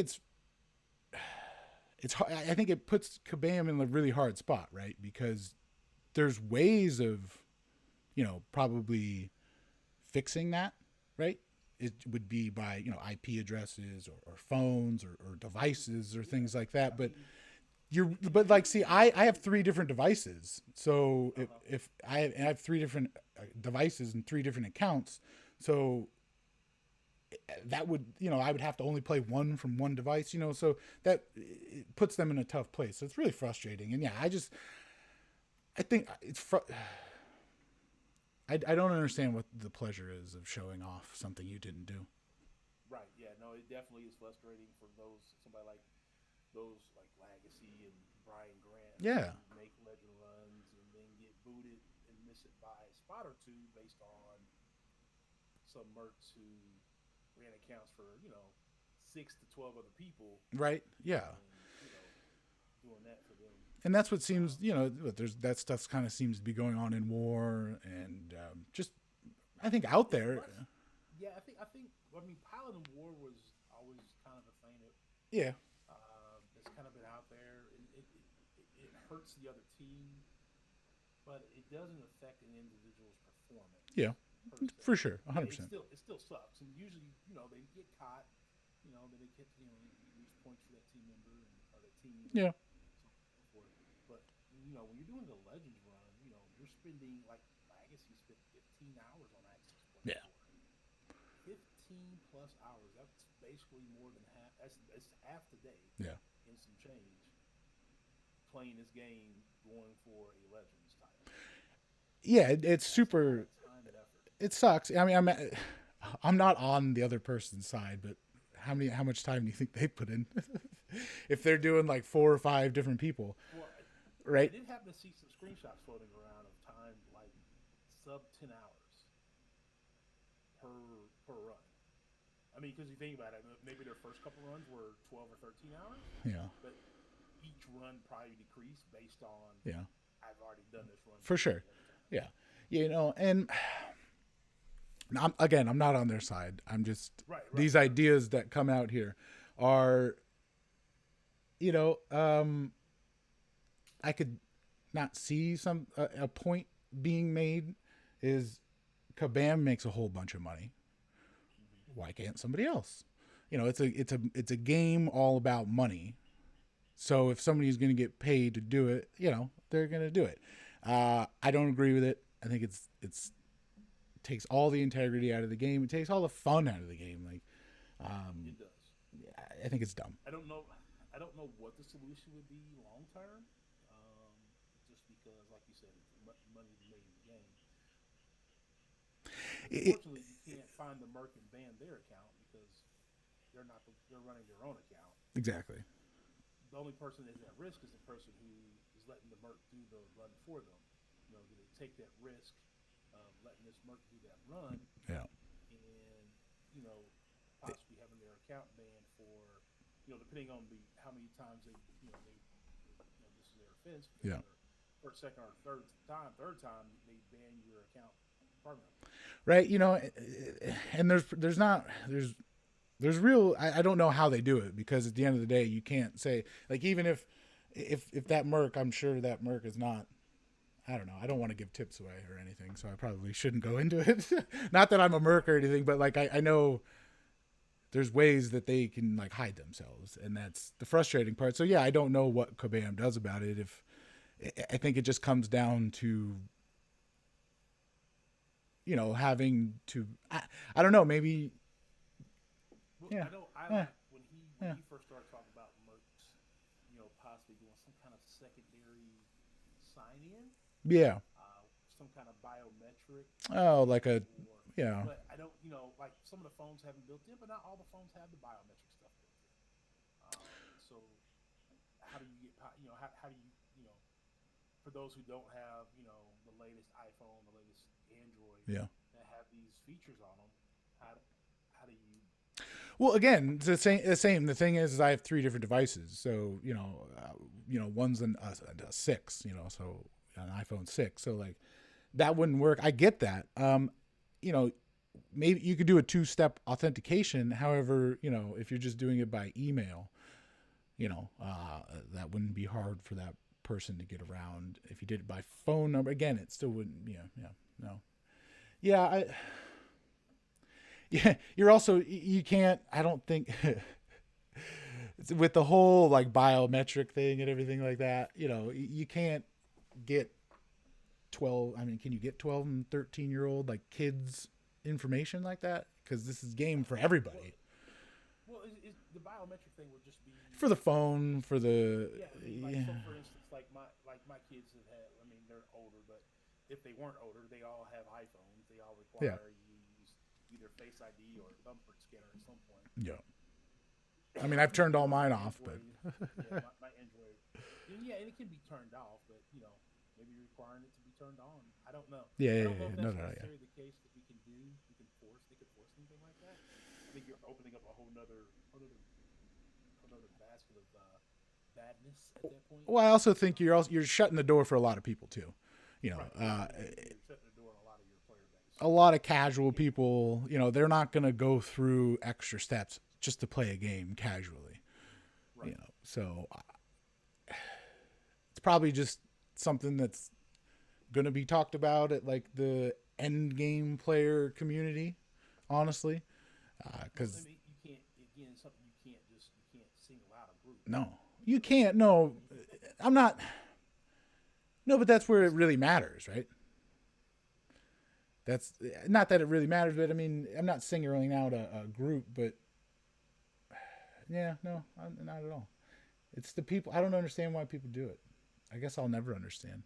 I think it puts Kabam in a really hard spot, right? Because there's ways of, probably fixing that, right? It would be by, IP addresses or phones or devices or things like that. But see, I have 3 different devices. So if I have 3 different devices and 3 different accounts, so that would, I would have to only play one from one device, so that it puts them in a tough place. So it's really frustrating. And yeah, I think it's I don't understand what the pleasure is of showing off something you didn't do. Right. Yeah. No, it definitely is frustrating for somebody like those like Legacy and Brian Grant. Yeah. Who make legend runs and then get booted and miss it by a spot or two based on some mercs who ran accounts for 6 to 12 other people. Right. Yeah. And, doing that for them. And that's what seems, there's that stuff kind of seems to be going on in war and just, I think out there. Yeah, I think. I mean, Paladin War was always kind of a thing that Yeah. that's kind of been out there, and it hurts the other team, but it doesn't affect an individual's performance. Yeah, for sure, 100%. It still sucks, and usually, they get caught, then they get lose points for that team member or that team. Yeah. But when you're doing the Legends run, you're spending like Legacy spent 15 hours on Access Point. Yeah. 15 plus hours. That's basically more than half. That's half the day. Yeah. In some change, playing this game, going for a Legends title. Yeah, it's super. Time and effort. It sucks. I mean, I'm not on the other person's side, but how much time do you think they put in? If they're doing like 4 or 5 different people, well, right? I did happen to see some screenshots floating around of time like sub 10 hours per run. I mean, because you think about it, maybe their first couple runs were 12 or 13 hours. Yeah. But each run probably decreased based on. Yeah. I've already done this run for sure. Yeah. And I'm not on their side. I'm just these ideas that come out here are, I could not see a point being made is Kabam makes a whole bunch of money. Why can't somebody else? It's a game all about money. So if somebody's going to get paid to do it, they're going to do it. I don't agree with it. I think it takes all the integrity out of the game. It takes all the fun out of the game. Like, it does. I think it's dumb. I don't know what the solution would be long term. Just because, like you said, money is made in the game. Unfortunately, you can't find the merc and ban their account because they're running their own account. Exactly. The only person that's at risk is the person who is letting the merc do the run for them. Do they take that risk of letting this merc do that run? Yeah. And possibly having their account banned for depending on how many times this is their offense. Yeah. First, second, or third time they ban your account permanently. Right. And there's real, I don't know how they do it, because at the end of the day, you can't say, like, even if that Merc, I'm sure that Merc is not, I don't know. I don't want to give tips away or anything, so I probably shouldn't go into it. Not that I'm a Merc or anything, but like, I know there's ways that they can like hide themselves, and that's the frustrating part. So yeah, I don't know what Kabam does about it. If I think it just comes down to, having to, I don't know, maybe. Well, Yeah. I know. Like when he first started talking about Mercs, possibly doing some kind of secondary sign-in. Yeah. Some kind of biometric. Oh, like a, yeah. But I don't, like some of the phones have them built in, but not all the phones have the biometric stuff built in. So how do you get, how do you, for those who don't have, the latest iPhone, the latest Android, Yeah. that have these features on them, how do you? Well, again, it's the same. The thing is I have 3 different devices. So, one's a 6, so an iPhone 6. So like that wouldn't work. I get that. Maybe you could do a 2-step authentication. However, if you're just doing it by email, that wouldn't be hard for that person to get around. If you did it by phone number, again, it still wouldn't. No. Yeah, you're also, you can't, I don't think, with the whole like biometric thing and everything like that, you can't get 12. I mean, can you get 12 and 13-year-old like kids information like that? Because this is game for everybody. Well, the biometric thing would just be For the phone, for the So for instance, like my kids have had. I mean, they're older, but if they weren't older, they all have iPhones. They all require you use either Face ID or a thumbprint scanner at some point. Yeah. I mean, I've turned all mine off, but my Android. Yeah, and it can be turned off, but maybe requiring it to be turned on. I don't know. Yeah, I don't know if that's yeah. necessarily the case that we can do. They could force anything like that. I think you're opening up a whole nother basket of badness at that point. Well, I also think you're shutting the door for a lot of people too. You're shutting the door on a lot of your player base. A lot of casual people, they're not going to go through extra steps just to play a game casually. Right. So it's probably just something that's going to be talked about at like the end game player community, honestly, because you can't, again, something you can't single out a group. no, you can't. No, I'm not. No, but that's where it really matters, right? That's not that it really matters, but I mean, I'm not singling out a group, but yeah, no, not at all. It's the people. I don't understand why people do it. I guess I'll never understand.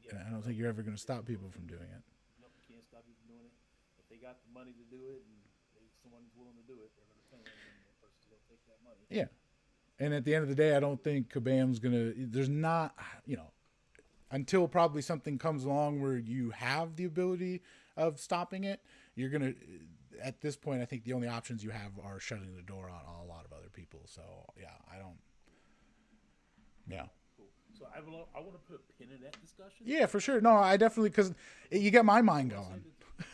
Yeah, I don't think you're ever going to stop people from doing it. Nope, you can't stop people from doing it. If they got the money to do it and someone's willing to do it, they're going to pay them, and the person's going to take that money. Yeah. And at the end of the day, I don't think Kabam's going to, there's not, until probably something comes along where you have the ability of stopping it, you're going to, at this point, I think the only options you have are shutting the door on a lot of other people. So, yeah, yeah. Cool. So I want to put a pin in that discussion. Yeah, for sure. No, I definitely, because you get my mind going.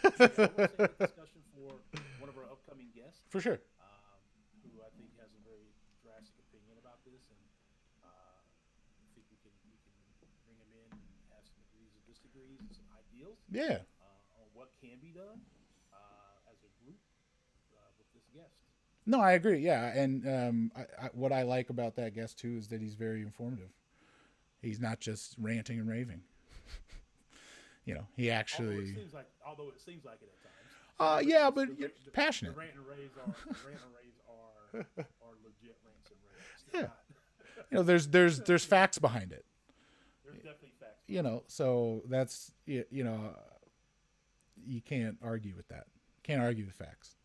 I want to save that discussion for one of our upcoming guests. For sure. Who I think has a very drastic opinion about this, and I think we can bring him in and have some agrees and disagrees and some ideals. Yeah. On what can be done as a group with this guest. No, I agree. Yeah, and what I like about that guest too is that he's very informative. He's not just ranting and raving. He actually. Although it seems like it at times. Yeah, but you're passionate. The rant and raves are legit rants and raves. Yeah. There's facts behind it. There's definitely facts. So that's you can't argue with that. Can't argue with facts.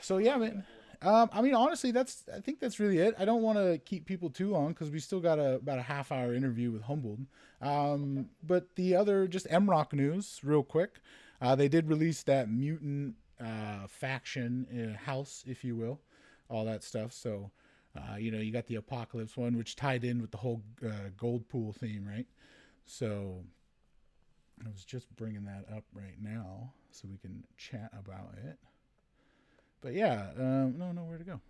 So yeah, man. I mean, honestly, I think that's really it. I don't want to keep people too long because we still got about a half-hour interview with Humboldt. But the other, just MRock news, real quick. They did release that mutant faction house, if you will, all that stuff. So, you got the Apocalypse one, which tied in with the whole gold pool theme, right? So I was just bringing that up right now so we can chat about it. But yeah, no, where to go?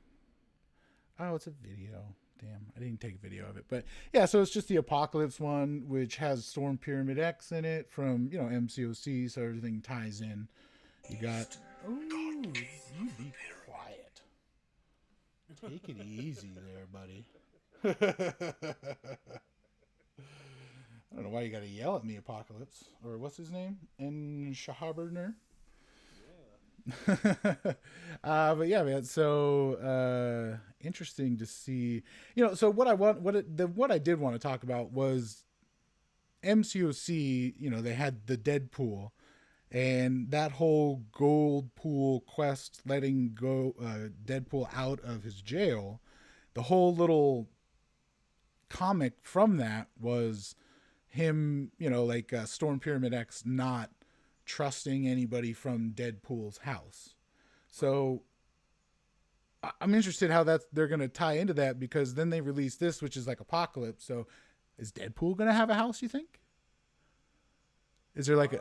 Oh, it's a video. Damn, I didn't take a video of it. But yeah, so it's just the Apocalypse one, which has Storm Pyramid X in it from, MCOC, so everything ties in. You got. Oh, you be quiet. Take it easy there, buddy. I don't know why you gotta yell at me, Apocalypse. Or what's his name? In Shahaberner? But yeah, man. So interesting to see. So what I did want to talk about was MCOC. They had the Deadpool, and that whole gold pool quest, letting go Deadpool out of his jail. The whole little comic from that was him, like Storm Pyramid X not trusting anybody from Deadpool's house. So I'm interested how they're going to tie into that, because then they release this, which is like Apocalypse. So is Deadpool going to have a house, you think? Is there like an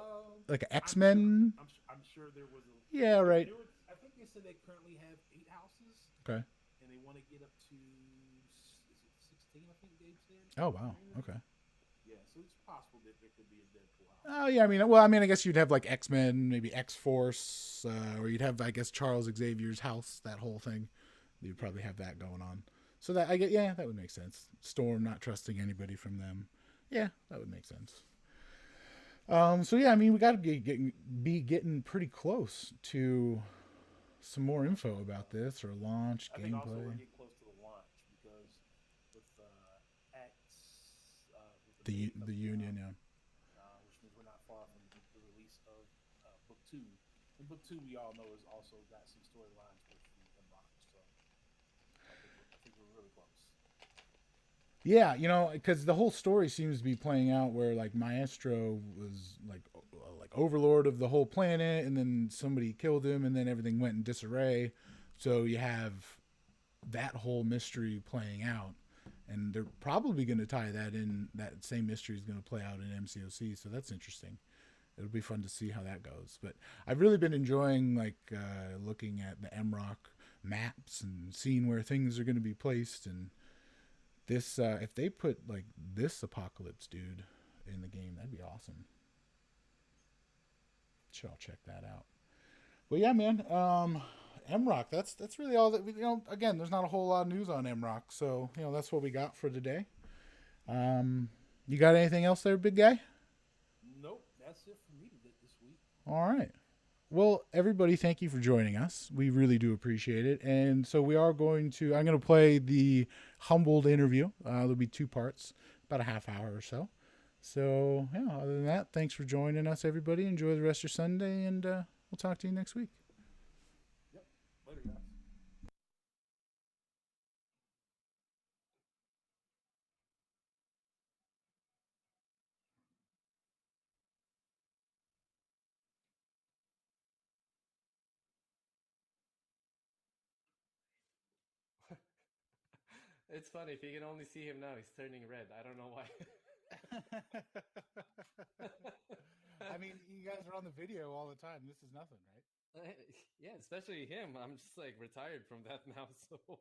X-Men? I'm sure there was a. Yeah, right. I think they said they currently have 8 houses. Okay. And they want to get up to, is it 16? I think they said. Oh wow. Okay. Yeah, so it's possible that there could be a Deadpool house. Oh yeah, I guess you'd have like X-Men, maybe X-Force, or you'd have, I guess, Charles Xavier's house, that whole thing. You'd probably have that going on. So that that would make sense. Storm not trusting anybody from them. Yeah, that would make sense. So yeah, we got to be getting pretty close to some more info about this, or launch I think also gameplay. we're getting close to the launch, because with X, with The Union, yeah. which means we're not far from the release of Book 2. And Book 2, we all know, has also got some storylines with the Hemlock, so I think we're really close. Yeah, because the whole story seems to be playing out where, like, Maestro was like overlord of the whole planet, and then somebody killed him, and then everything went in disarray. So you have that whole mystery playing out, and they're probably going to tie that in. That same mystery is going to play out in MCOC, so that's interesting. It'll be fun to see how that goes. But I've really been enjoying looking at the MROC maps and seeing where things are going to be placed. And this, if they put like this Apocalypse dude in the game, that'd be awesome. Sure, I'll check that out. Well, yeah, man. MROC. That's really all that we. Again, there's not a whole lot of news on MROC, so that's what we got for today. You got anything else there, big guy? Nope, that's it for me this week. All right. Well, everybody, thank you for joining us. We really do appreciate it. And so I'm going to play the Humbled interview. There'll be 2 parts, about a half hour or so. So, yeah, other than that, thanks for joining us, everybody. Enjoy the rest of your Sunday, and we'll talk to you next week. Yep. Later, guys. It's funny, if you can only see him now, he's turning red. I don't know why. You guys are on the video all the time. This is nothing, right? Yeah, especially him. I'm just like retired from that now, so.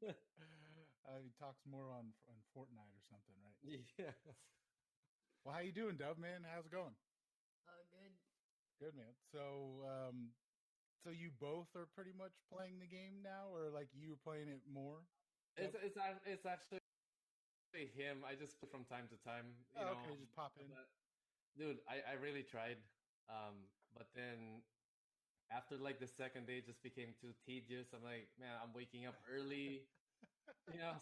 He talks more on Fortnite or something, right? Yeah. Well, how you doing, Dub, man? How's it going? Good. Good, man. So you both are pretty much playing the game now, or like you were playing it more? It's actually him. I just play from time to time. You know, okay, just pop in. But, dude, I really tried, but then after like the second day, it just became too tedious. I'm like, man, I'm waking up early,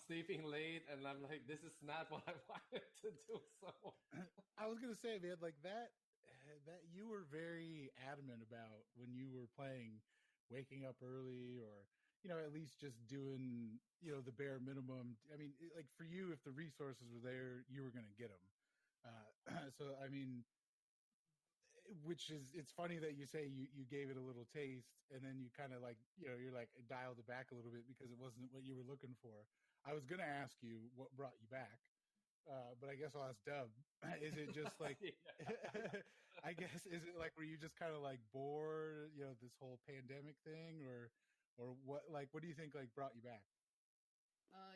sleeping late, and I'm like, this is not what I wanted to do. So I was gonna say, man, like that you were very adamant about when you were playing, waking up early, or at least just doing the bare minimum. Like for you, if the resources were there, you were gonna get them. So which is, it's funny that you say you gave it a little taste and then you kind of like, you're like dialed it back a little bit because it wasn't what you were looking for. I was going to ask you what brought you back, but I guess I'll ask Dub. Is it just like, I guess, is it like, were you just kind of like bored, this whole pandemic thing, or what, like, what do you think like brought you back?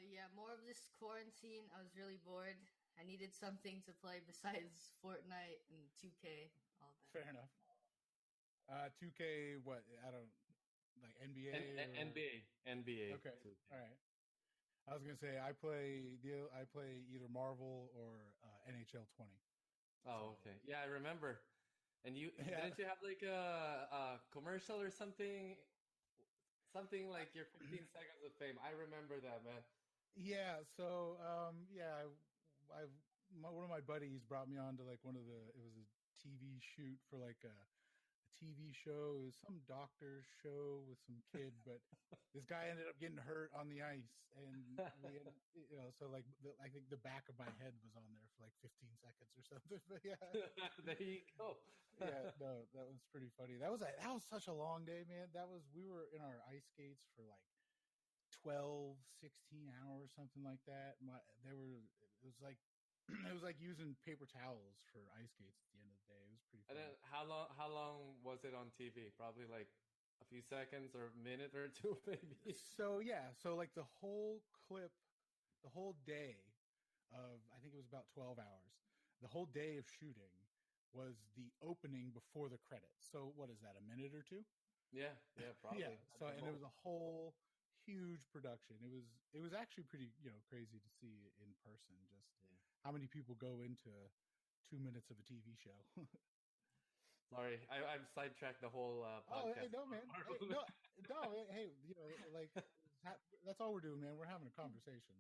Yeah, more of this quarantine. I was really bored. I needed something to play besides Fortnite and 2K, all that. Fair enough. 2K, what? I don't, like NBA? NBA. Okay. 2K. All right. I was gonna say I play either Marvel or NHL 20. Oh, okay. Yeah, I remember. And Yeah. didn't you have like a commercial or something? Something like your 15 seconds of fame. I remember that, man. Yeah. So one of my buddies brought me on to like it was a TV shoot for like a TV show. It was some doctor show with some kid, but this guy ended up getting hurt on the ice, and so like I think the back of my head was on there for like 15 seconds or something. But yeah, There you go. yeah, no, that was pretty funny. That was such a long day, man. We were in our ice skates for like 12, 16 hours, something like that. It was like it was like using paper towels for ice skates at the end of the day. It was pretty And funny. then how long was it on TV? Probably like a few seconds or a minute or two, maybe. So like the whole clip, the whole day of, I think it was about 12 hours. The whole day of shooting was the opening before the credits. So what is that, a minute or two? Yeah, probably. Yeah. So, and it was a whole huge production. It was actually pretty, crazy to see in person, just how many people go into 2 minutes of a TV show. Sorry, I've sidetracked the whole Oh, podcast. hey, no, man. Hey, like that's all we're doing, man. We're having a conversation.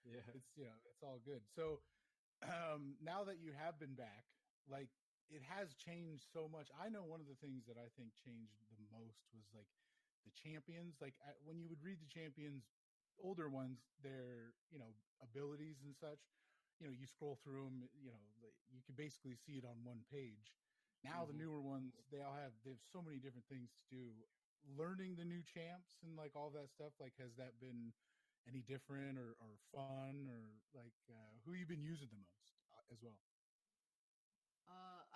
So Yeah. it's all good. So now that you have been back, like, it has changed so much. I know one of the things that I think changed the most was like the champions. Like when you would read the champions, older ones, their abilities and such, you scroll through them, you can basically see it on one page. Now the newer ones, they have so many different things to do. Learning the new champs and like all that stuff, like, has that been any different or fun, or like who you've been using the most as well?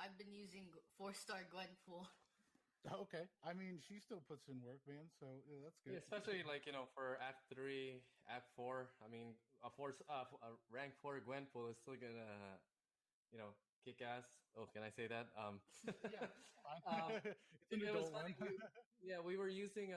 I've been using 4-star Gwenpool. Okay, I mean, she still puts in work, man. So that's good. Yeah, especially like for Act 3, Act 4. I mean, a rank 4 Gwenpool is still gonna kick ass. Oh, can I say that? Yeah, fine. It's an it was adult funny. one. We were using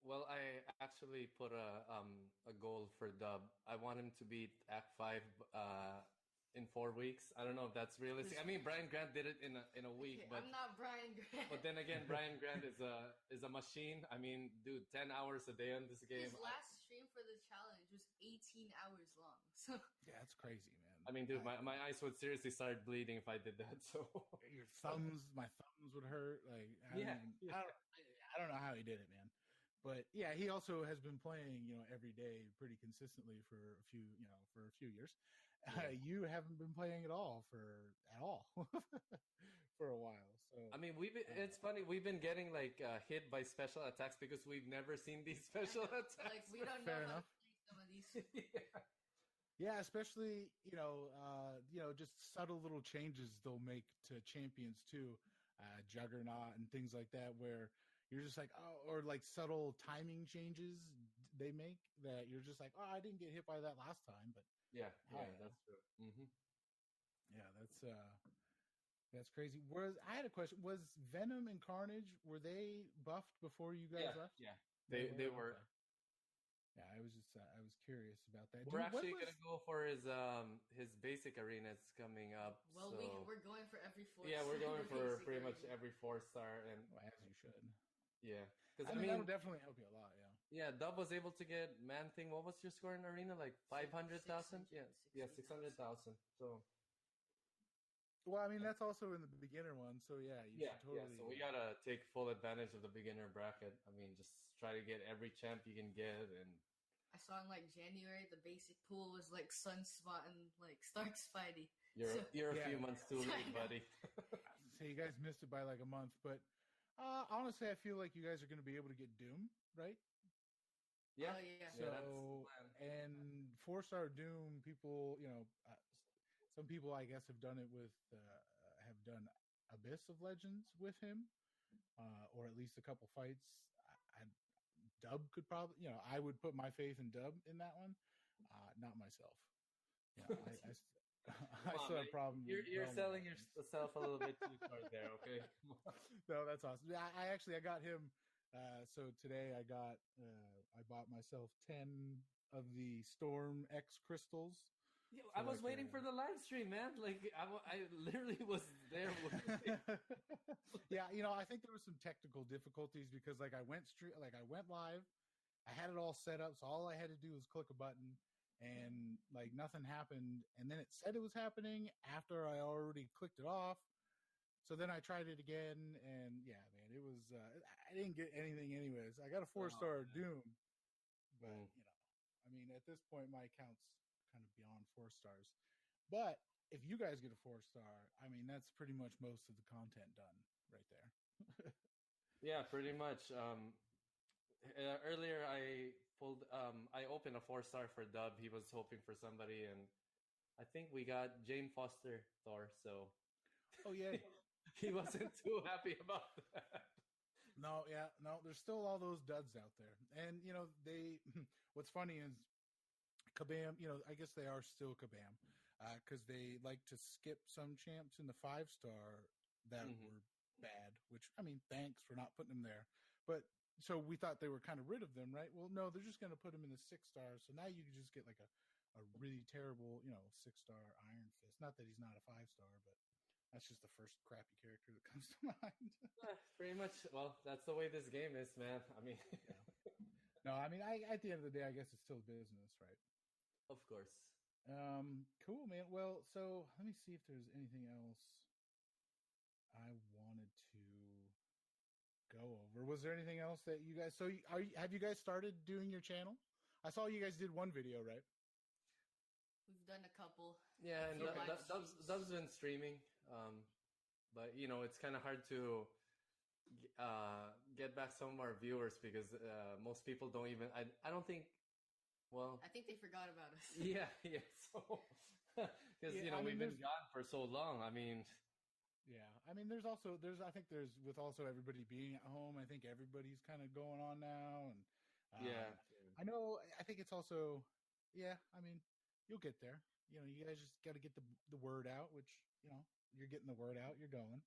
Well, I actually put a goal for Dub. I want him to beat Act 5 in 4 weeks. I don't know if that's realistic. I mean, Brian Grant did it in a week, Okay, but I'm not Brian Grant. but then again, Brian Grant is a machine. I mean, dude, 10 hours a day on this game. His last stream stream for the challenge was 18 hours long. So Yeah, that's crazy, man. I mean, dude, my eyes would seriously start bleeding if I did that. So Your thumbs, my thumbs would hurt. Like yeah. I don't know how he did it, man. But yeah, he also has been playing, every day pretty consistently for a few years. Yeah. You haven't been playing at all for a while. So I mean, it's funny. We've been getting like hit by special attacks because we've never seen these special attacks. like we don't Fair know how enough. to play some of these. Yeah, especially just subtle little changes they'll make to champions too, Juggernaut and things like that, where you're just like, oh, or like subtle timing changes they make that you're just like, oh, I didn't get hit by that last time, but Yeah, Oh, that's true. Mm-hmm. yeah, that's crazy. I had a question: was Venom and Carnage, were they buffed before you guys left? Yeah, they were. Okay. Yeah, I was curious about that. We're actually gonna go for his basic arena. It's coming up. Well, so... we're going for every 4. Yeah, we're going for basic pretty much arena. every 4-star, and Well, as you should. yeah, because I mean that'll definitely help you a lot. Yeah. Yeah, Dub was able to get Man Thing. What was your score in arena? Like 500,000? Yeah, 600,000. So. Well, I mean that's also in the beginner one, so yeah, you should totally. Yeah. So we gotta take full advantage of the beginner bracket. I mean, just try to get every champ you can get, and I saw in like January the basic pool was like Sunspot and like Stark Spidey. You're a few months too late, buddy. So you guys missed it by like a month, but honestly, I feel like you guys are going to be able to get Doom, right? Yeah. Oh, yeah. So Yeah, that's the plan. and 4-star Doom people, some people I guess have done it with have done Abyss of Legends with him, or at least a couple fights. Dub could probably, I would put my faith in Dub in that one, not myself. I still have problems. You're selling yourself a little bit too short there, okay? No, that's awesome. I got him. So today I bought myself 10 of the Storm X crystals. I was waiting for the live stream, man. Like I literally was there. Yeah, I think there were some technical difficulties because I went live. I had it all set up, so all I had to do was click a button, and nothing happened. And then it said it was happening after I already clicked it off. So then I tried it again, and yeah, man, it was. I didn't get anything, anyways. I got a 4-star Doom, but I mean, at this point, my account's kind of beyond 4 stars. But if you guys get a 4-star, I mean, that's pretty much most of the content done right there. Yeah, pretty much. Earlier I opened a 4-star for Dub. He was hoping for somebody, and I think we got Jane Foster Thor. So, oh yeah, he wasn't too happy about that. No, there's still all those duds out there, and what's funny is Kabam. I guess they are still Kabam, because they like to skip some champs in the 5-star that were bad. Which, I mean, thanks for not putting them there, but. So we thought they were kind of rid of them, right? Well, no, they're just going to put them in the 6-star. So now you can just get like a really terrible, 6-star Iron Fist. Not that he's not a 5-star, but that's just the first crappy character that comes to mind. Pretty much. Well, that's the way this game is, man. I mean, no, I mean, at the end of the day, I guess it's still business, right? Of course. Cool, man. Well, so let me see if there's anything else I wanted to go over. Was there anything else that you guys? So, have you guys started doing your channel? I saw you guys did one video, right? We've done a couple. Yeah, and Dub's been streaming, but it's kind of hard to get back some of our viewers because most people don't even. I don't think. Well, I think they forgot about us. Yeah. So, because we've been gone for so long. I mean. Yeah, I mean, there's with also everybody being at home, I think everybody's kind of going on now, and I think it's also, yeah, I mean, you'll get there. You guys just got to get the word out, which you're getting the word out, you're going.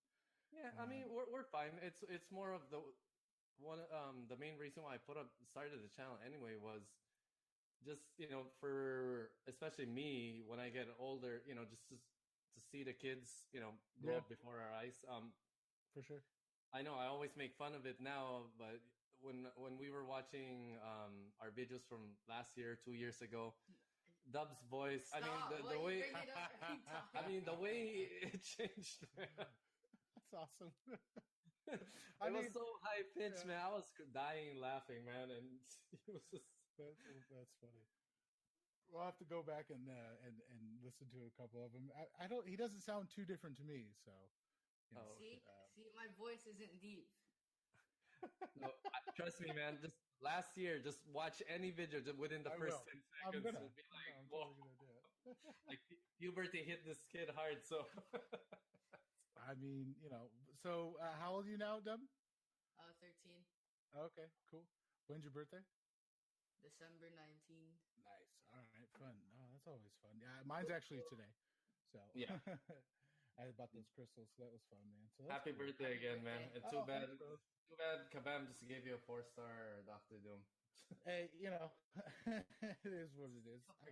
Yeah, I mean, we're fine. It's more of the main reason why I started the channel anyway was just for especially me when I get older, just to see the kids, grow up before our eyes. For sure. I know I always make fun of it now, but when we were watching our videos from last year, 2 years ago, Dub's voice. Stop. The way. You bring it up every time. The way it changed. Man. That's awesome. It was so high pitched, man. I was dying laughing, man, and he was just. That's funny. We'll have to go back and listen to a couple of them. I don't. He doesn't sound too different to me. So. You know, See, my voice isn't deep. No, trust me, man. Just last year, just watch any video within the first 10 seconds. You'll be like, whoa. Totally gonna do it. Like puberty hit this kid hard. So. I mean, So, how old are you now, Dub? 13. Okay, cool. When's your birthday? December 19. Nice. All right, fun. Oh, that's always fun. Yeah, mine's actually today. So yeah, I bought those crystals, so that was fun, man. So happy birthday again, man. And too bad, thanks, too bad. Kabam just gave you a 4-star Doctor Doom. Hey, it is what it is. I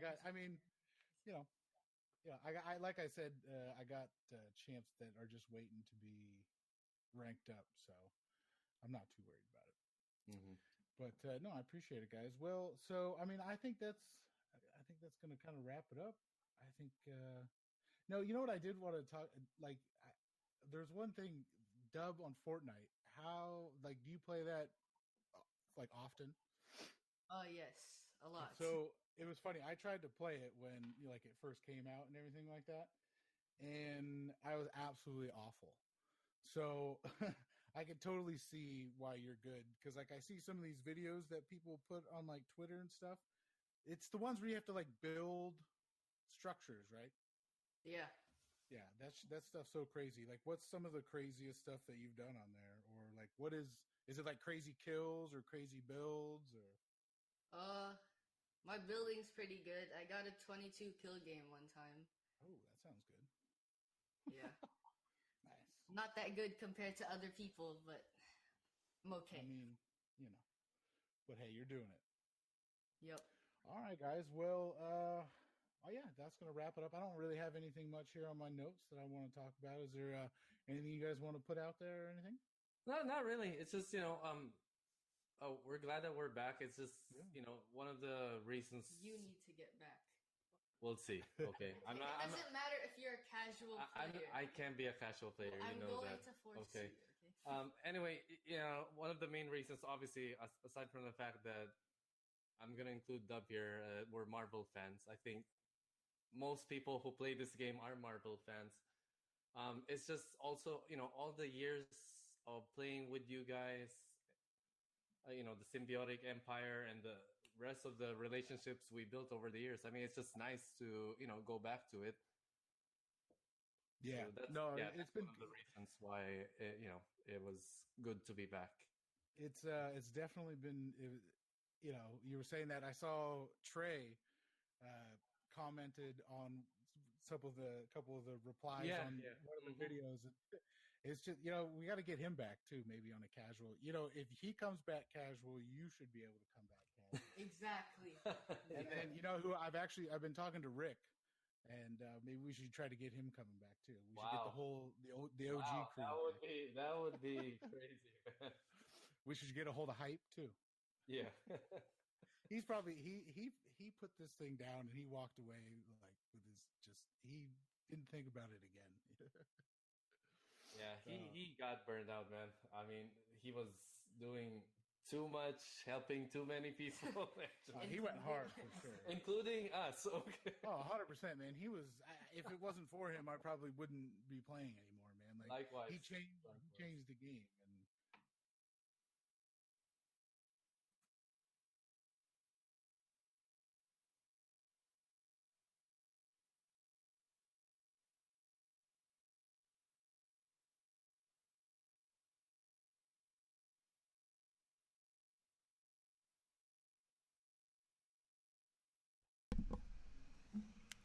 like I said, I got champs that are just waiting to be ranked up, so I'm not too worried about it. Mm-hmm. But no, I appreciate it, guys. Well, so I mean, I think that's going to kind of wrap it up. I think no, you know what I did want to talk there's one thing, Dub on Fortnite. How do you play that often? Yes, a lot. So it was funny. I tried to play it when it first came out and everything like that, and I was absolutely awful. So I could totally see why you're good, because I see some of these videos that people put on Twitter and stuff. It's the ones where you have to build structures, right? Yeah. Yeah, that stuff's so crazy. What's some of the craziest stuff that you've done on there, or what is it crazy kills or crazy builds or? My building's pretty good. I got a 22 kill game one time. Oh, that sounds good. Yeah. Nice. Not that good compared to other people, but I'm okay. I mean, but hey, you're doing it. Yep. All right, guys. Well, yeah, that's going to wrap it up. I don't really have anything much here on my notes that I want to talk about. Is there anything you guys want to put out there or anything? No, not really. It's just, we're glad that we're back. It's just, one of the reasons. You need to get back. We'll see. Okay. It doesn't matter if you're a casual player. I can't be a casual player. I'm you know going that. to force okay. you. Anyway, one of the main reasons, obviously, aside from the fact that I'm going to include Dub here, we're Marvel fans. I think most people who play this game are Marvel fans. It's just also, all the years of playing with you guys, the symbiotic empire and the rest of the relationships we built over the years. I mean, it's just nice to, go back to it. Yeah. So it's been one of the reasons why, it was good to be back. It's definitely been, you were saying that. I saw Trey commented on couple of the replies on one of the videos. It's just, we got to get him back too, maybe on a casual. If he comes back casual, you should be able to come back casual. Exactly. And then who I've been talking to Rick, and maybe we should try to get him coming back too. We should get the OG crew. That would be crazy. We should get a hold of Hype too. Yeah. He's probably he put this thing down and he walked away with his he didn't think about it again. Yeah, he got burned out, man. I mean, he was doing too much, helping too many people. He went hard for sure, including us. Okay. Oh, 100%, man. He was. If it wasn't for him, I probably wouldn't be playing anymore, man. Likewise, he changed the game.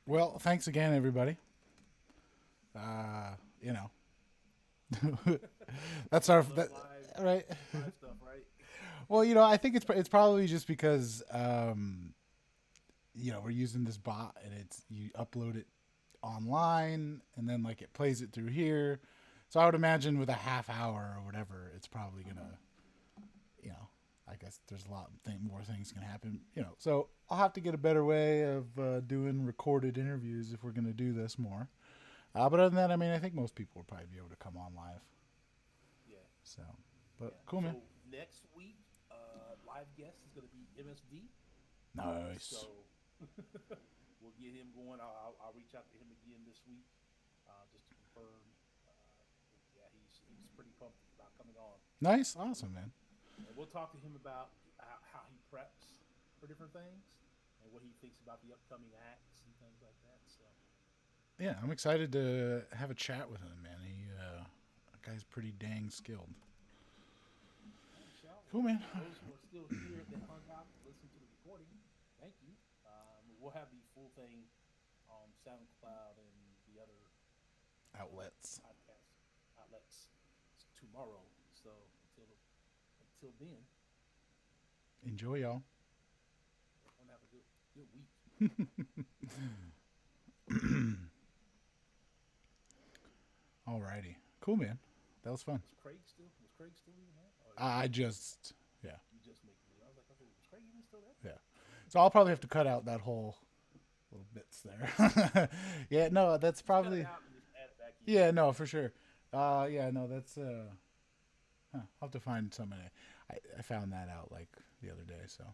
Well, thanks again, everybody. That's our Live right. stuff, right? Well, I think it's probably just because we're using this bot and you upload it online and then it plays it through here. So I would imagine with a half hour or whatever, it's probably gonna, I guess there's a lot more things can happen, So I'll have to get a better way of doing recorded interviews if we're going to do this more. But other than that, I mean, I think most people will probably be able to come on live. Yeah. So, but Yeah. cool, man. So next week, live guest is going to be MSD. Nice. So we'll get him going. I'll reach out to him again this week, just to confirm. Yeah, he's pretty pumped about coming on. Nice, awesome, man. And we'll talk to him about how he preps for different things and what he thinks about the upcoming acts and things like that. So yeah, I'm excited to have a chat with him, man. That guy's pretty dang skilled. Cool, man. Those who are still here that hung out and listened to the recording, thank you. We'll have the full thing on SoundCloud and the other Outlets. podcast outlets tomorrow. So until then, enjoy, y'all. everyone have a good week. Alrighty, cool, man. That was fun. Was Craig still even there? I just, yeah. You just make me. I was like, okay, was Craig even still there? Yeah. So I'll probably have to cut out that whole little bits there. Yeah, no, that's probably. Cut it out and just add it back in. Yeah, no, for sure. Yeah, no, that's. I'll have to find somebody. I found that out like the other day. So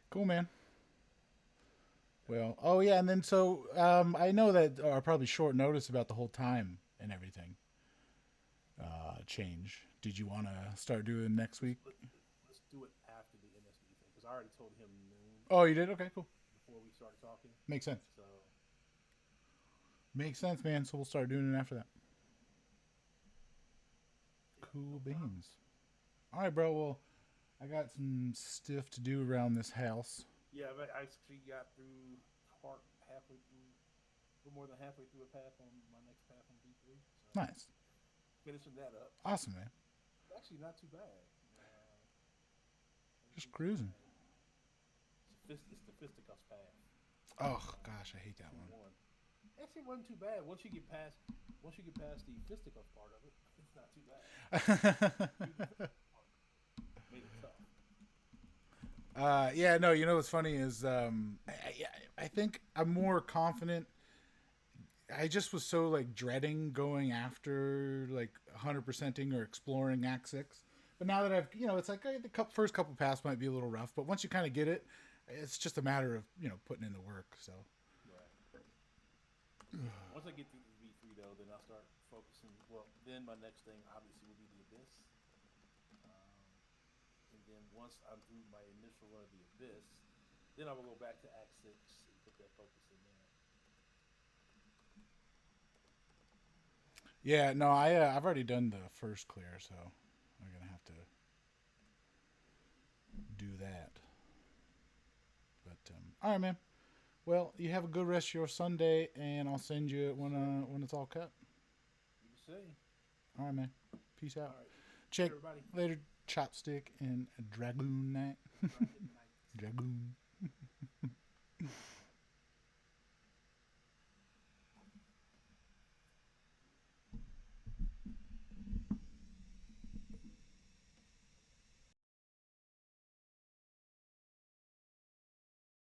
cool, man. Well, oh yeah, and then so I know that are probably short notice about the whole time and everything. Change. Did you want to start doing next week? Let's do it after the MSD thing because I already told him noon Oh, you did? Okay, cool. before we started talking. Makes sense. So Makes sense, man. So we'll start doing it after that. Cool beans. All right, bro. Well, I got some stuff to do around this house. yeah, but I actually got through halfway through, a little more than halfway through a path on my next path on B3. So Nice. finishing that up. Awesome, man. Actually, not too bad. Just cruising. It's the fisticuffs path. Oh gosh, I hate that one. Actually, it wasn't too bad. Once you get past the fisticuffs part of it, it's not too bad. Made it tough. Yeah, no, you know what's funny is I think I'm more confident. I just was so like dreading going after like 100%ing or exploring Act 6. But now that I've, it's like the first couple paths might be a little rough, but once you kind of get it, it's just a matter of, putting in the work. So Once I get through the V3 though, then I'll start focusing. Well, then my next thing obviously will be the Abyss. And then once I'm through my initial run of the Abyss, then I will go back to Act 6 and put that focus in there. yeah, no, I've already done the first clear, so I'm gonna have to do that. But all right, man. Well, you have a good rest of your Sunday, and I'll send you it when it's all cut. You can say. All right, man. Peace out. All right. Check Everybody. later. Chopstick and Dragoon Night. Dragoon.